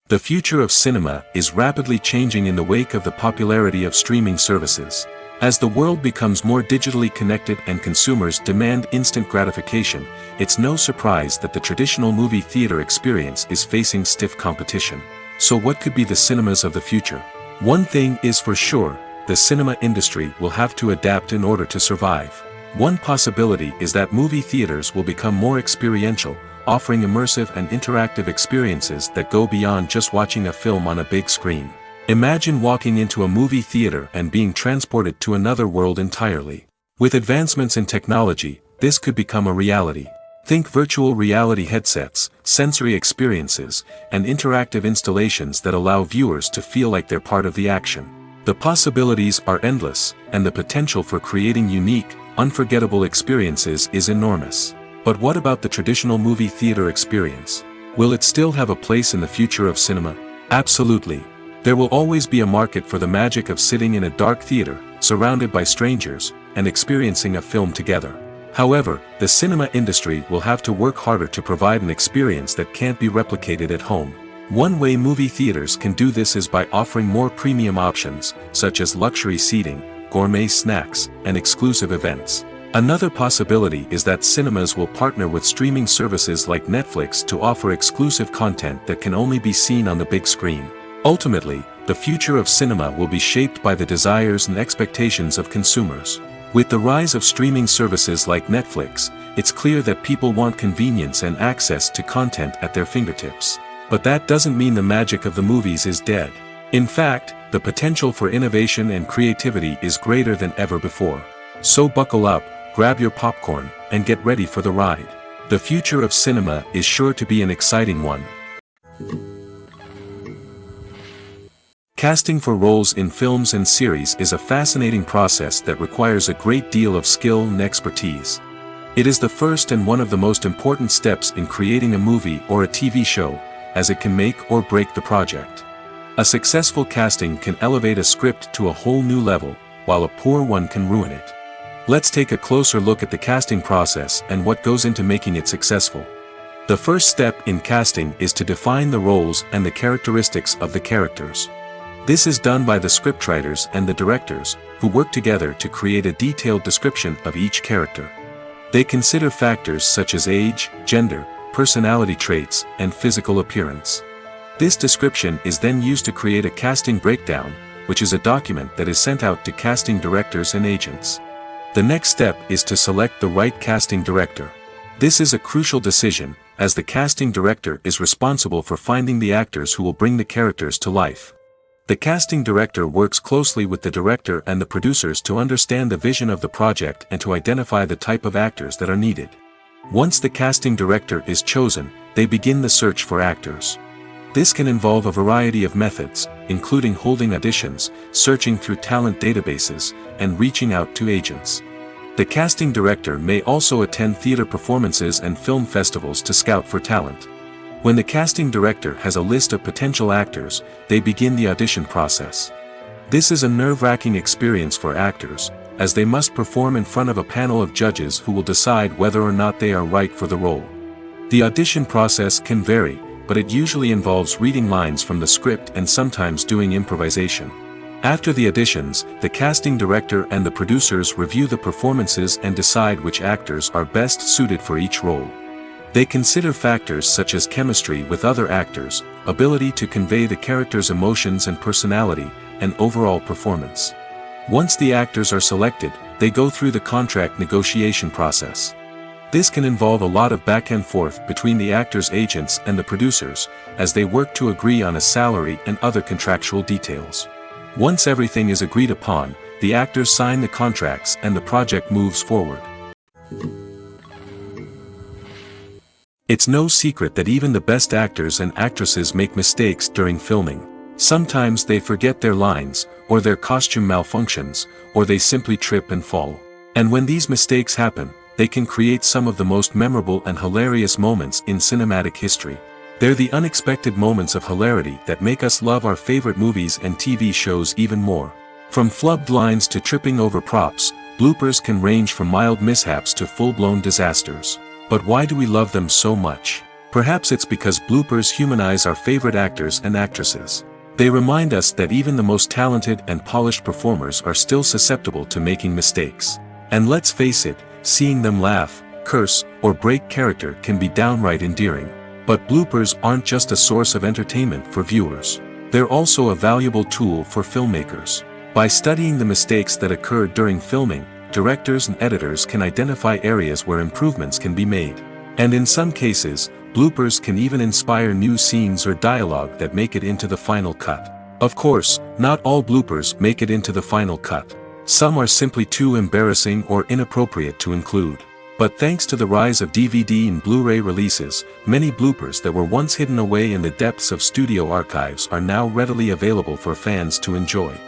The future of cinema is rapidly changing in the wake of the popularity of streaming services. As the world becomes more digitally connected and consumers demand instant gratification, it's no surprise that the traditional movie theater experience is facing stiff competition. So what could be the cinemas of the future? One thing is for sure, the cinema industry will have to adapt in order to survive. One possibility is that movie theaters will become more experiential, offering immersive and interactive experiences that go beyond just watching a film on a big screen. Imagine walking into a movie theater and being transported to another world entirely. With advancements in technology, this could become a reality. Think virtual reality headsets, sensory experiences, and interactive installations that allow viewers to feel like they're part of the action. The possibilities are endless, and the potential for creating unique, unforgettable experiences is enormous. But what about the traditional movie theater experience? Will it still have a place in the future of cinema? Absolutely. There will always be a market for the magic of sitting in a dark theater, surrounded by strangers, and experiencing a film together. However, the cinema industry will have to work harder to provide an experience that can't be replicated at home. One way movie theaters can do this is by offering more premium options, such as luxury seating, gourmet snacks, and exclusive events. Another possibility is that cinemas will partner with streaming services like Netflix to offer exclusive content that can only be seen on the big screen. Ultimately, the future of cinema will be shaped by the desires and expectations of consumers. With the rise of streaming services like Netflix, it's clear that people want convenience and access to content at their fingertips. But that doesn't mean the magic of the movies is dead. In fact, the potential for innovation and creativity is greater than ever before. So buckle up, grab your popcorn, and get ready for the ride. The future of cinema is sure to be an exciting one. Casting for roles in films and series is a fascinating process that requires a great deal of skill and expertise. It is the first and one of the most important steps in creating a movie or a TV show, as it can make or break the project. A successful casting can elevate a script to a whole new level, while a poor one can ruin it. Let's take a closer look at the casting process and what goes into making it successful. The first step in casting is to define the roles and the characteristics of the characters. This is done by the scriptwriters and the directors, who work together to create a detailed description of each character. They consider factors such as age, gender, personality traits, and physical appearance. This description is then used to create a casting breakdown, which is a document that is sent out to casting directors and agents. The next step is to select the right casting director. This is a crucial decision, as the casting director is responsible for finding the actors who will bring the characters to life. The casting director works closely with the director and the producers to understand the vision of the project and to identify the type of actors that are needed. Once the casting director is chosen, they begin the search for actors. This can involve a variety of methods, including holding auditions, searching through talent databases, and reaching out to agents. The casting director may also attend theater performances and film festivals to scout for talent. When the casting director has a list of potential actors, they begin the audition process. This is a nerve-wracking experience for actors, as they must perform in front of a panel of judges who will decide whether or not they are right for the role. The audition process can vary, but it usually involves reading lines from the script and sometimes doing improvisation. After the auditions, the casting director and the producers review the performances and decide which actors are best suited for each role. They consider factors such as chemistry with other actors, ability to convey the character's emotions and personality, and overall performance. Once the actors are selected, they go through the contract negotiation process. This can involve a lot of back and forth between the actors' agents and the producers, as they work to agree on a salary and other contractual details. Once everything is agreed upon, the actors sign the contracts and the project moves forward. It's no secret that even the best actors and actresses make mistakes during filming. Sometimes they forget their lines, or their costume malfunctions, or they simply trip and fall. And when these mistakes happen, they can create some of the most memorable and hilarious moments in cinematic history. They're the unexpected moments of hilarity that make us love our favorite movies and TV shows even more. From flubbed lines to tripping over props, bloopers can range from mild mishaps to full-blown disasters. But why do we love them so much? Perhaps it's because bloopers humanize our favorite actors and actresses. They remind us that even the most talented and polished performers are still susceptible to making mistakes. And let's face it, seeing them laugh, curse, or break character can be downright endearing. But bloopers aren't just a source of entertainment for viewers. They're also a valuable tool for filmmakers. By studying the mistakes that occurred during filming, directors and editors can identify areas where improvements can be made. And in some cases, bloopers can even inspire new scenes or dialogue that make it into the final cut. Of course, not all bloopers make it into the final cut. Some are simply too embarrassing or inappropriate to include. But thanks to the rise of DVD and Blu-ray releases, many bloopers that were once hidden away in the depths of studio archives are now readily available for fans to enjoy.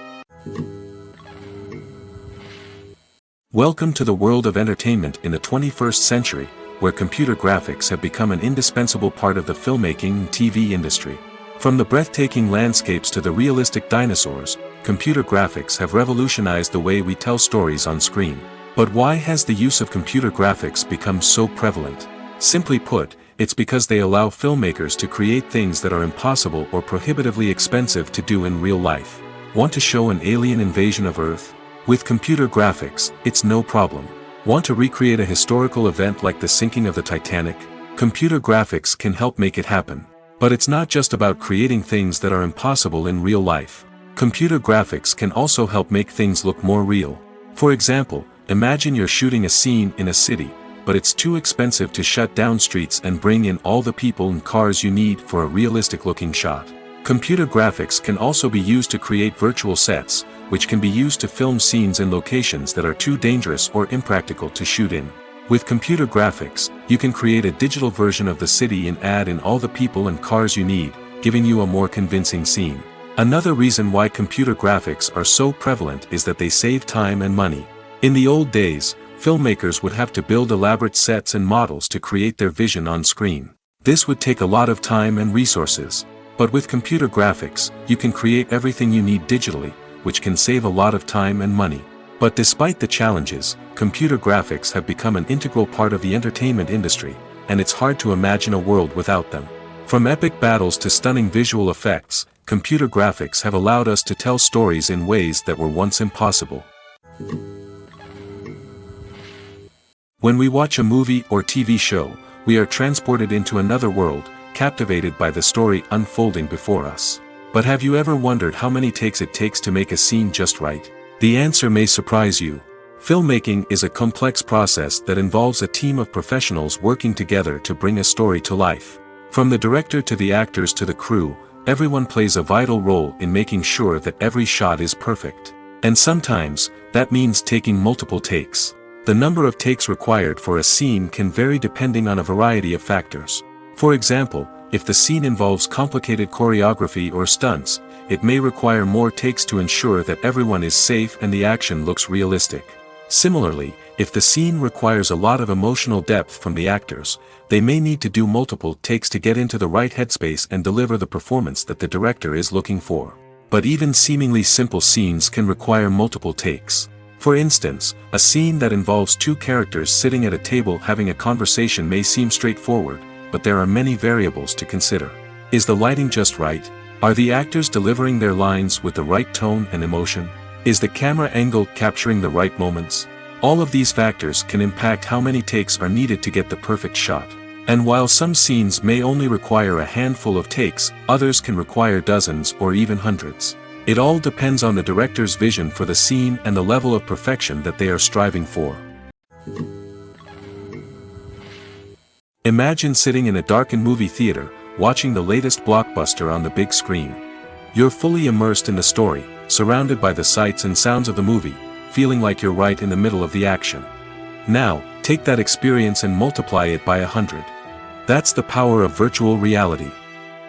Welcome to the world of entertainment in the 21st century, where computer graphics have become an indispensable part of the filmmaking and TV industry. From the breathtaking landscapes to the realistic dinosaurs, computer graphics have revolutionized the way we tell stories on screen. But why has the use of computer graphics become so prevalent? Simply put, it's because they allow filmmakers to create things that are impossible or prohibitively expensive to do in real life. Want to show an alien invasion of Earth? With computer graphics, it's no problem. Want to recreate a historical event like the sinking of the Titanic? Computer graphics can help make it happen. But it's not just about creating things that are impossible in real life. Computer graphics can also help make things look more real. For example, imagine you're shooting a scene in a city, but it's too expensive to shut down streets and bring in all the people and cars you need for a realistic-looking shot. Computer graphics can also be used to create virtual sets, which can be used to film scenes in locations that are too dangerous or impractical to shoot in. With computer graphics, you can create a digital version of the city and add in all the people and cars you need, giving you a more convincing scene. Another reason why computer graphics are so prevalent is that they save time and money. In the old days, filmmakers would have to build elaborate sets and models to create their vision on screen. This would take a lot of time and resources. But with computer graphics, you can create everything you need digitally, which can save a lot of time and money. But despite the challenges, computer graphics have become an integral part of the entertainment industry, and it's hard to imagine a world without them. From epic battles to stunning visual effects, computer graphics have allowed us to tell stories in ways that were once impossible. When we watch a movie or TV show, we are transported into another world, captivated by the story unfolding before us. But have you ever wondered how many takes it takes to make a scene just right? The answer may surprise you. Filmmaking is a complex process that involves a team of professionals working together to bring a story to life. From the director to the actors to the crew, everyone plays a vital role in making sure that every shot is perfect. And sometimes, that means taking multiple takes. The number of takes required for a scene can vary depending on a variety of factors. For example, if the scene involves complicated choreography or stunts, it may require more takes to ensure that everyone is safe and the action looks realistic. Similarly, if the scene requires a lot of emotional depth from the actors, they may need to do multiple takes to get into the right headspace and deliver the performance that the director is looking for. But even seemingly simple scenes can require multiple takes. For instance, a scene that involves two characters sitting at a table having a conversation may seem straightforward, but there are many variables to consider. Is the lighting just right? Are the actors delivering their lines with the right tone and emotion? Is the camera angle capturing the right moments? All of these factors can impact how many takes are needed to get the perfect shot. And while some scenes may only require a handful of takes, others can require dozens or even hundreds. It all depends on the director's vision for the scene and the level of perfection that they are striving for. Imagine sitting in a darkened movie theater, watching the latest blockbuster on the big screen. You're fully immersed in the story, surrounded by the sights and sounds of the movie, feeling like you're right in the middle of the action. Now, take that experience and multiply it by 100. That's the power of virtual reality.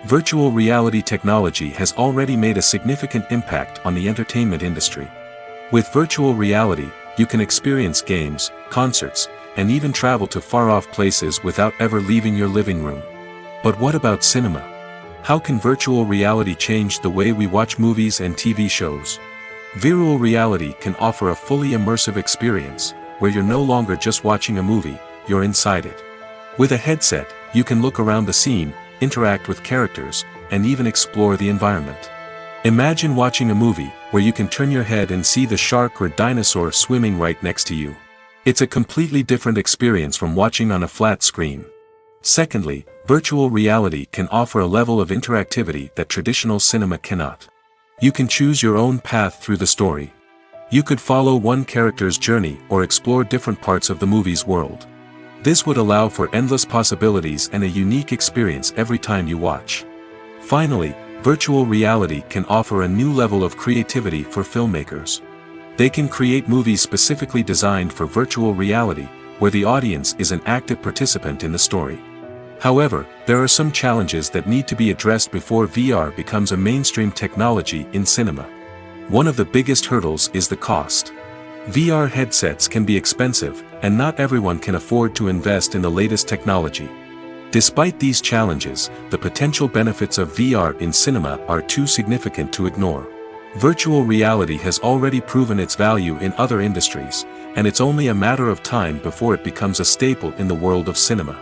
Virtual reality technology has already made a significant impact on the entertainment industry. With virtual reality, you can experience games, concerts, and even travel to far-off places without ever leaving your living room. But what about cinema? How can virtual reality change the way we watch movies and TV shows? Virtual reality can offer a fully immersive experience, where you're no longer just watching a movie, you're inside it. With a headset, you can look around the scene, interact with characters, and even explore the environment. Imagine watching a movie, where you can turn your head and see the shark or dinosaur swimming right next to you. It's a completely different experience from watching on a flat screen. Secondly, virtual reality can offer a level of interactivity that traditional cinema cannot. You can choose your own path through the story. You could follow one character's journey or explore different parts of the movie's world. This would allow for endless possibilities and a unique experience every time you watch. Finally, virtual reality can offer a new level of creativity for filmmakers. They can create movies specifically designed for virtual reality, where the audience is an active participant in the story. However, there are some challenges that need to be addressed before VR becomes a mainstream technology in cinema. One of the biggest hurdles is the cost. VR headsets can be expensive, and not everyone can afford to invest in the latest technology. Despite these challenges, the potential benefits of VR in cinema are too significant to ignore. Virtual reality has already proven its value in other industries, and it's only a matter of time before it becomes a staple in the world of cinema.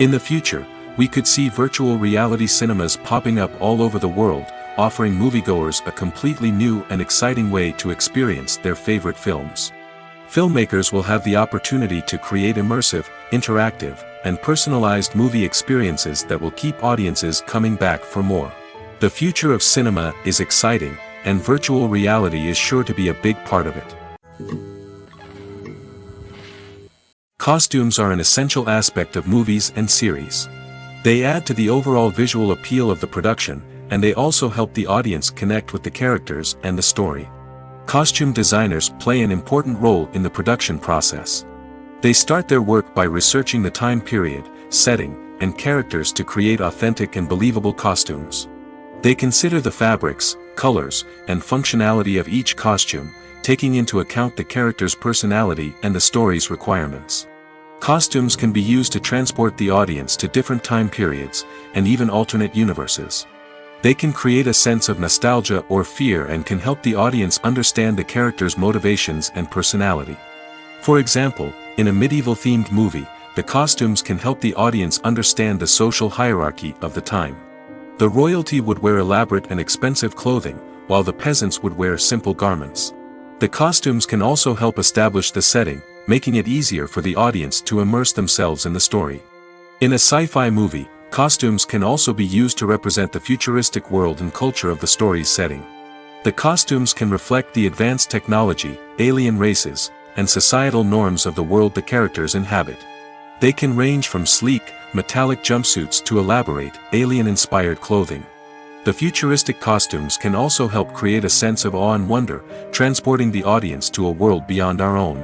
In the future, we could see virtual reality cinemas popping up all over the world, offering moviegoers a completely new and exciting way to experience their favorite films. Filmmakers will have the opportunity to create immersive, interactive, and personalized movie experiences that will keep audiences coming back for more. The future of cinema is exciting, and virtual reality is sure to be a big part of it. Costumes are an essential aspect of movies and series. They add to the overall visual appeal of the production, and they also help the audience connect with the characters and the story. Costume designers play an important role in the production process. They start their work by researching the time period, setting, and characters to create authentic and believable costumes. They consider the fabrics, colors, and functionality of each costume, taking into account the character's personality and the story's requirements. Costumes can be used to transport the audience to different time periods, and even alternate universes. They can create a sense of nostalgia or fear and can help the audience understand the character's motivations and personality. For example, in a medieval-themed movie, the costumes can help the audience understand the social hierarchy of the time. The royalty would wear elaborate and expensive clothing, while the peasants would wear simple garments. The costumes can also help establish the setting, making it easier for the audience to immerse themselves in the story. In a sci-fi movie, costumes can also be used to represent the futuristic world and culture of the story's setting. The costumes can reflect the advanced technology, alien races, and societal norms of the world the characters inhabit. They can range from sleek, metallic jumpsuits to elaborate, alien-inspired clothing. The futuristic costumes can also help create a sense of awe and wonder, transporting the audience to a world beyond our own.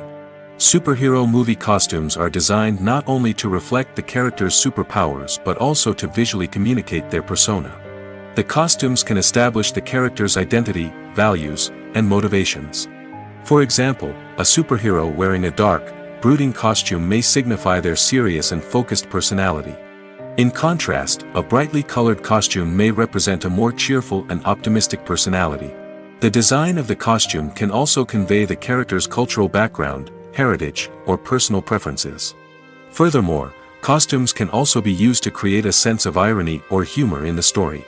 Superhero movie costumes are designed not only to reflect the character's superpowers but also to visually communicate their persona. The costumes can establish the character's identity, values, and motivations. For example, a superhero wearing a dark, brooding costume may signify their serious and focused personality. In contrast, a brightly colored costume may represent a more cheerful and optimistic personality. The design of the costume can also convey the character's cultural background, heritage, or personal preferences. Furthermore, costumes can also be used to create a sense of irony or humor in the story.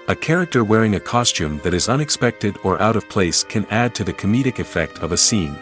A character wearing a costume that is unexpected or out of place can add to the comedic effect of a scene.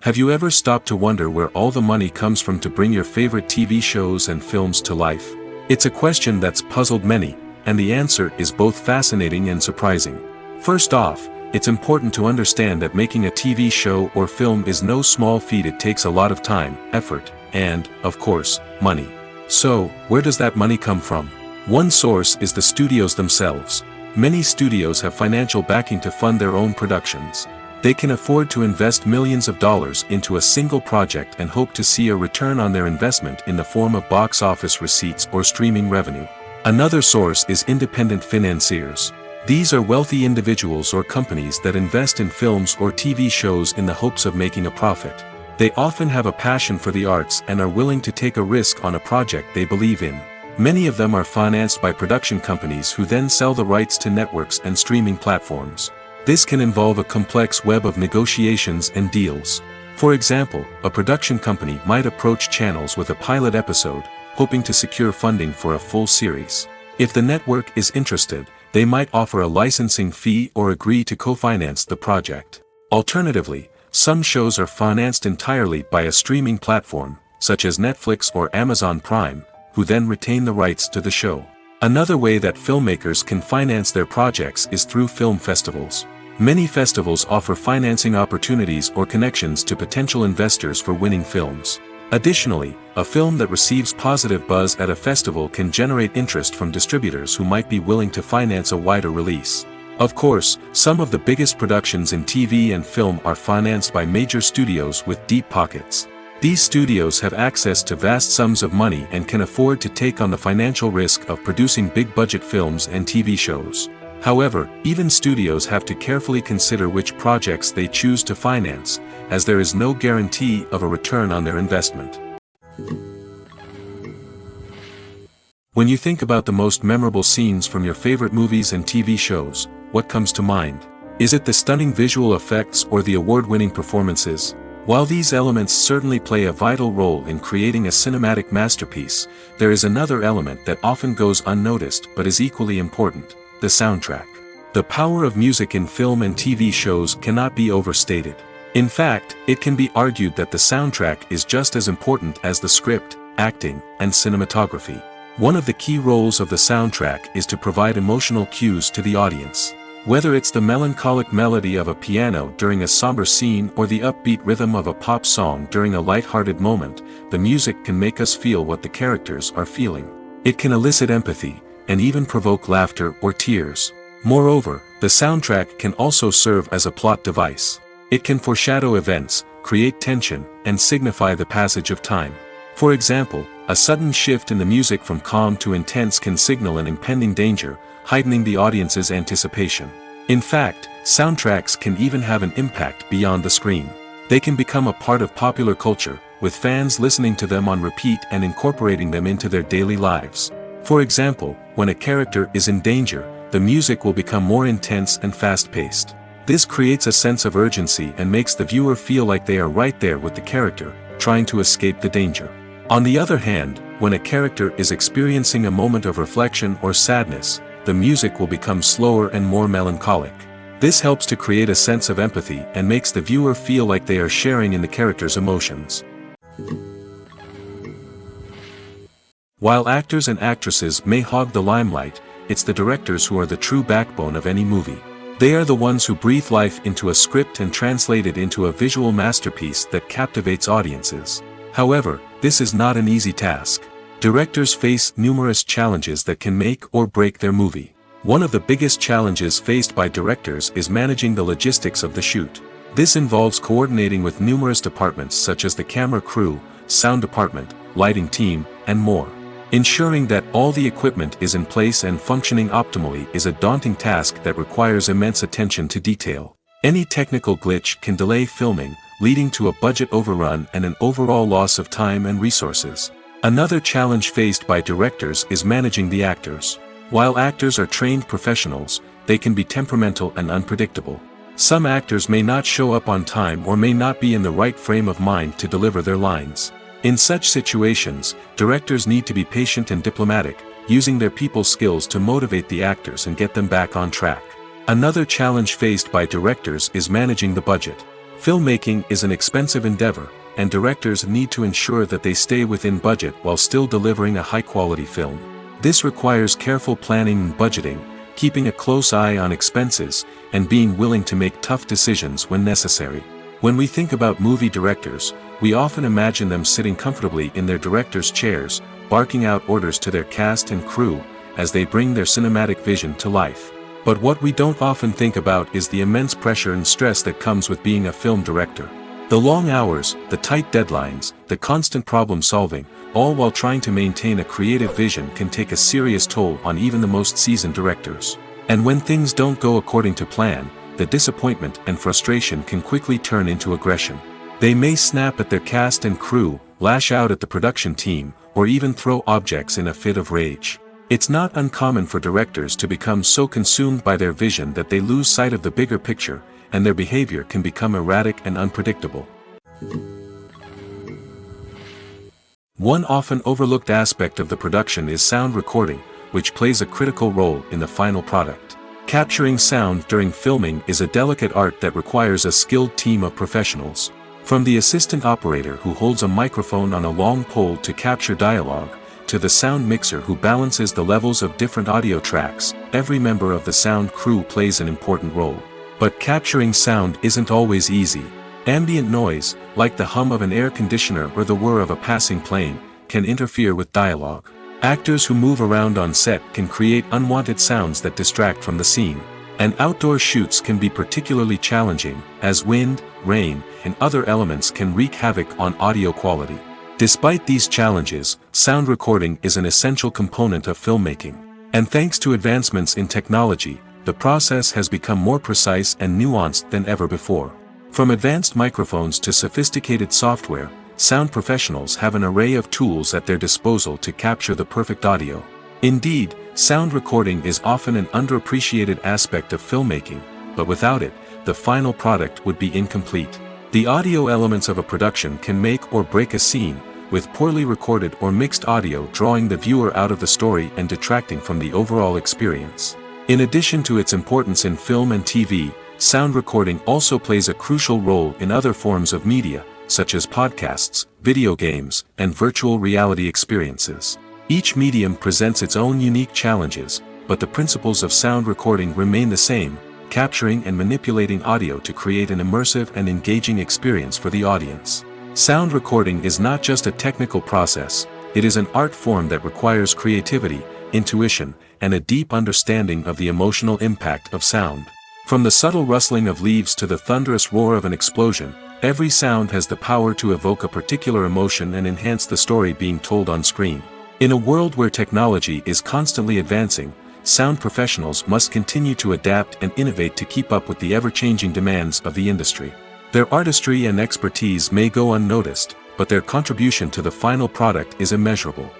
Have you ever stopped to wonder where all the money comes from to bring your favorite TV shows and films to life? It's a question that's puzzled many, and the answer is both fascinating and surprising. First off, it's important to understand that making a TV show or film is no small feat. It takes a lot of time, effort, and, of course, money. So, where does that money come from? One source is the studios themselves. Many studios have financial backing to fund their own productions. They can afford to invest millions of dollars into a single project and hope to see a return on their investment in the form of box office receipts or streaming revenue. Another source is independent financiers. These are wealthy individuals or companies that invest in films or TV shows in the hopes of making a profit. They often have a passion for the arts and are willing to take a risk on a project they believe in. Many of them are financed by production companies who then sell the rights to networks and streaming platforms. This can involve a complex web of negotiations and deals. For example, a production company might approach channels with a pilot episode, hoping to secure funding for a full series. If the network is interested, they might offer a licensing fee or agree to co-finance the project. Alternatively, some shows are financed entirely by a streaming platform, such as Netflix or Amazon Prime, who then retain the rights to the show. Another way that filmmakers can finance their projects is through film festivals. Many festivals offer financing opportunities or connections to potential investors for winning films. Additionally, a film that receives positive buzz at a festival can generate interest from distributors who might be willing to finance a wider release. Of course, some of the biggest productions in TV and film are financed by major studios with deep pockets. These studios have access to vast sums of money and can afford to take on the financial risk of producing big-budget films and TV shows. However, even studios have to carefully consider which projects they choose to finance, as there is no guarantee of a return on their investment. When you think about the most memorable scenes from your favorite movies and TV shows, what comes to mind? Is it the stunning visual effects or the award-winning performances? While these elements certainly play a vital role in creating a cinematic masterpiece, there is another element that often goes unnoticed but is equally important: the soundtrack. The power of music in film and TV shows cannot be overstated. In fact, it can be argued that the soundtrack is just as important as the script, acting, and cinematography. One of the key roles of the soundtrack is to provide emotional cues to the audience. Whether it's the melancholic melody of a piano during a somber scene or the upbeat rhythm of a pop song during a light-hearted moment, the music can make us feel what the characters are feeling. It can elicit empathy, and even provoke laughter or tears. Moreover, the soundtrack can also serve as a plot device. It can foreshadow events, create tension, and signify the passage of time. For example, a sudden shift in the music from calm to intense can signal an impending danger, heightening the audience's anticipation. In fact, soundtracks can even have an impact beyond the screen. They can become a part of popular culture, with fans listening to them on repeat and incorporating them into their daily lives. For example, when a character is in danger, the music will become more intense and fast-paced. This creates a sense of urgency and makes the viewer feel like they are right there with the character, trying to escape the danger. On the other hand, when a character is experiencing a moment of reflection or sadness, the music will become slower and more melancholic. This helps to create a sense of empathy and makes the viewer feel like they are sharing in the character's emotions. While actors and actresses may hog the limelight, it's the directors who are the true backbone of any movie. They are the ones who breathe life into a script and translate it into a visual masterpiece that captivates audiences. However, this is not an easy task. Directors face numerous challenges that can make or break their movie. One of the biggest challenges faced by directors is managing the logistics of the shoot. This involves coordinating with numerous departments such as the camera crew, sound department, lighting team, and more. Ensuring that all the equipment is in place and functioning optimally is a daunting task that requires immense attention to detail. Any technical glitch can delay filming, leading to a budget overrun and an overall loss of time and resources. Another challenge faced by directors is managing the actors. While actors are trained professionals, they can be temperamental and unpredictable. Some actors may not show up on time or may not be in the right frame of mind to deliver their lines. In such situations, directors need to be patient and diplomatic, using their people skills to motivate the actors and get them back on track. Another challenge faced by directors is managing the budget. Filmmaking is an expensive endeavor, and directors need to ensure that they stay within budget while still delivering a high-quality film. This requires careful planning and budgeting, keeping a close eye on expenses, and being willing to make tough decisions when necessary. When we think about movie directors, we often imagine them sitting comfortably in their director's chairs, barking out orders to their cast and crew, as they bring their cinematic vision to life. But what we don't often think about is the immense pressure and stress that comes with being a film director. The long hours, the tight deadlines, the constant problem solving, all while trying to maintain a creative vision can take a serious toll on even the most seasoned directors. And when things don't go according to plan, the disappointment and frustration can quickly turn into aggression. They may snap at their cast and crew, lash out at the production team, or even throw objects in a fit of rage. It's not uncommon for directors to become so consumed by their vision that they lose sight of the bigger picture, and their behavior can become erratic and unpredictable. One often overlooked aspect of the production is sound recording, which plays a critical role in the final product. Capturing sound during filming is a delicate art that requires a skilled team of professionals. From the assistant operator who holds a microphone on a long pole to capture dialogue, to the sound mixer who balances the levels of different audio tracks, every member of the sound crew plays an important role. But capturing sound isn't always easy. Ambient noise, like the hum of an air conditioner or the whir of a passing plane, can interfere with dialogue. Actors who move around on set can create unwanted sounds that distract from the scene. And outdoor shoots can be particularly challenging, as wind, rain, and other elements can wreak havoc on audio quality. Despite these challenges, sound recording is an essential component of filmmaking. And thanks to advancements in technology, the process has become more precise and nuanced than ever before. From advanced microphones to sophisticated software, sound professionals have an array of tools at their disposal to capture the perfect audio. Indeed, sound recording is often an underappreciated aspect of filmmaking, but without it, the final product would be incomplete. The audio elements of a production can make or break a scene, with poorly recorded or mixed audio drawing the viewer out of the story and detracting from the overall experience. In addition to its importance in film and TV, sound recording also plays a crucial role in other forms of media, such as podcasts, video games, and virtual reality experiences. Each medium presents its own unique challenges, but the principles of sound recording remain the same, capturing and manipulating audio to create an immersive and engaging experience for the audience. Sound recording is not just a technical process, it is an art form that requires creativity, intuition, and a deep understanding of the emotional impact of sound. From the subtle rustling of leaves to the thunderous roar of an explosion, every sound has the power to evoke a particular emotion and enhance the story being told on screen. In a world where technology is constantly advancing, sound professionals must continue to adapt and innovate to keep up with the ever-changing demands of the industry. Their artistry and expertise may go unnoticed, but their contribution to the final product is immeasurable.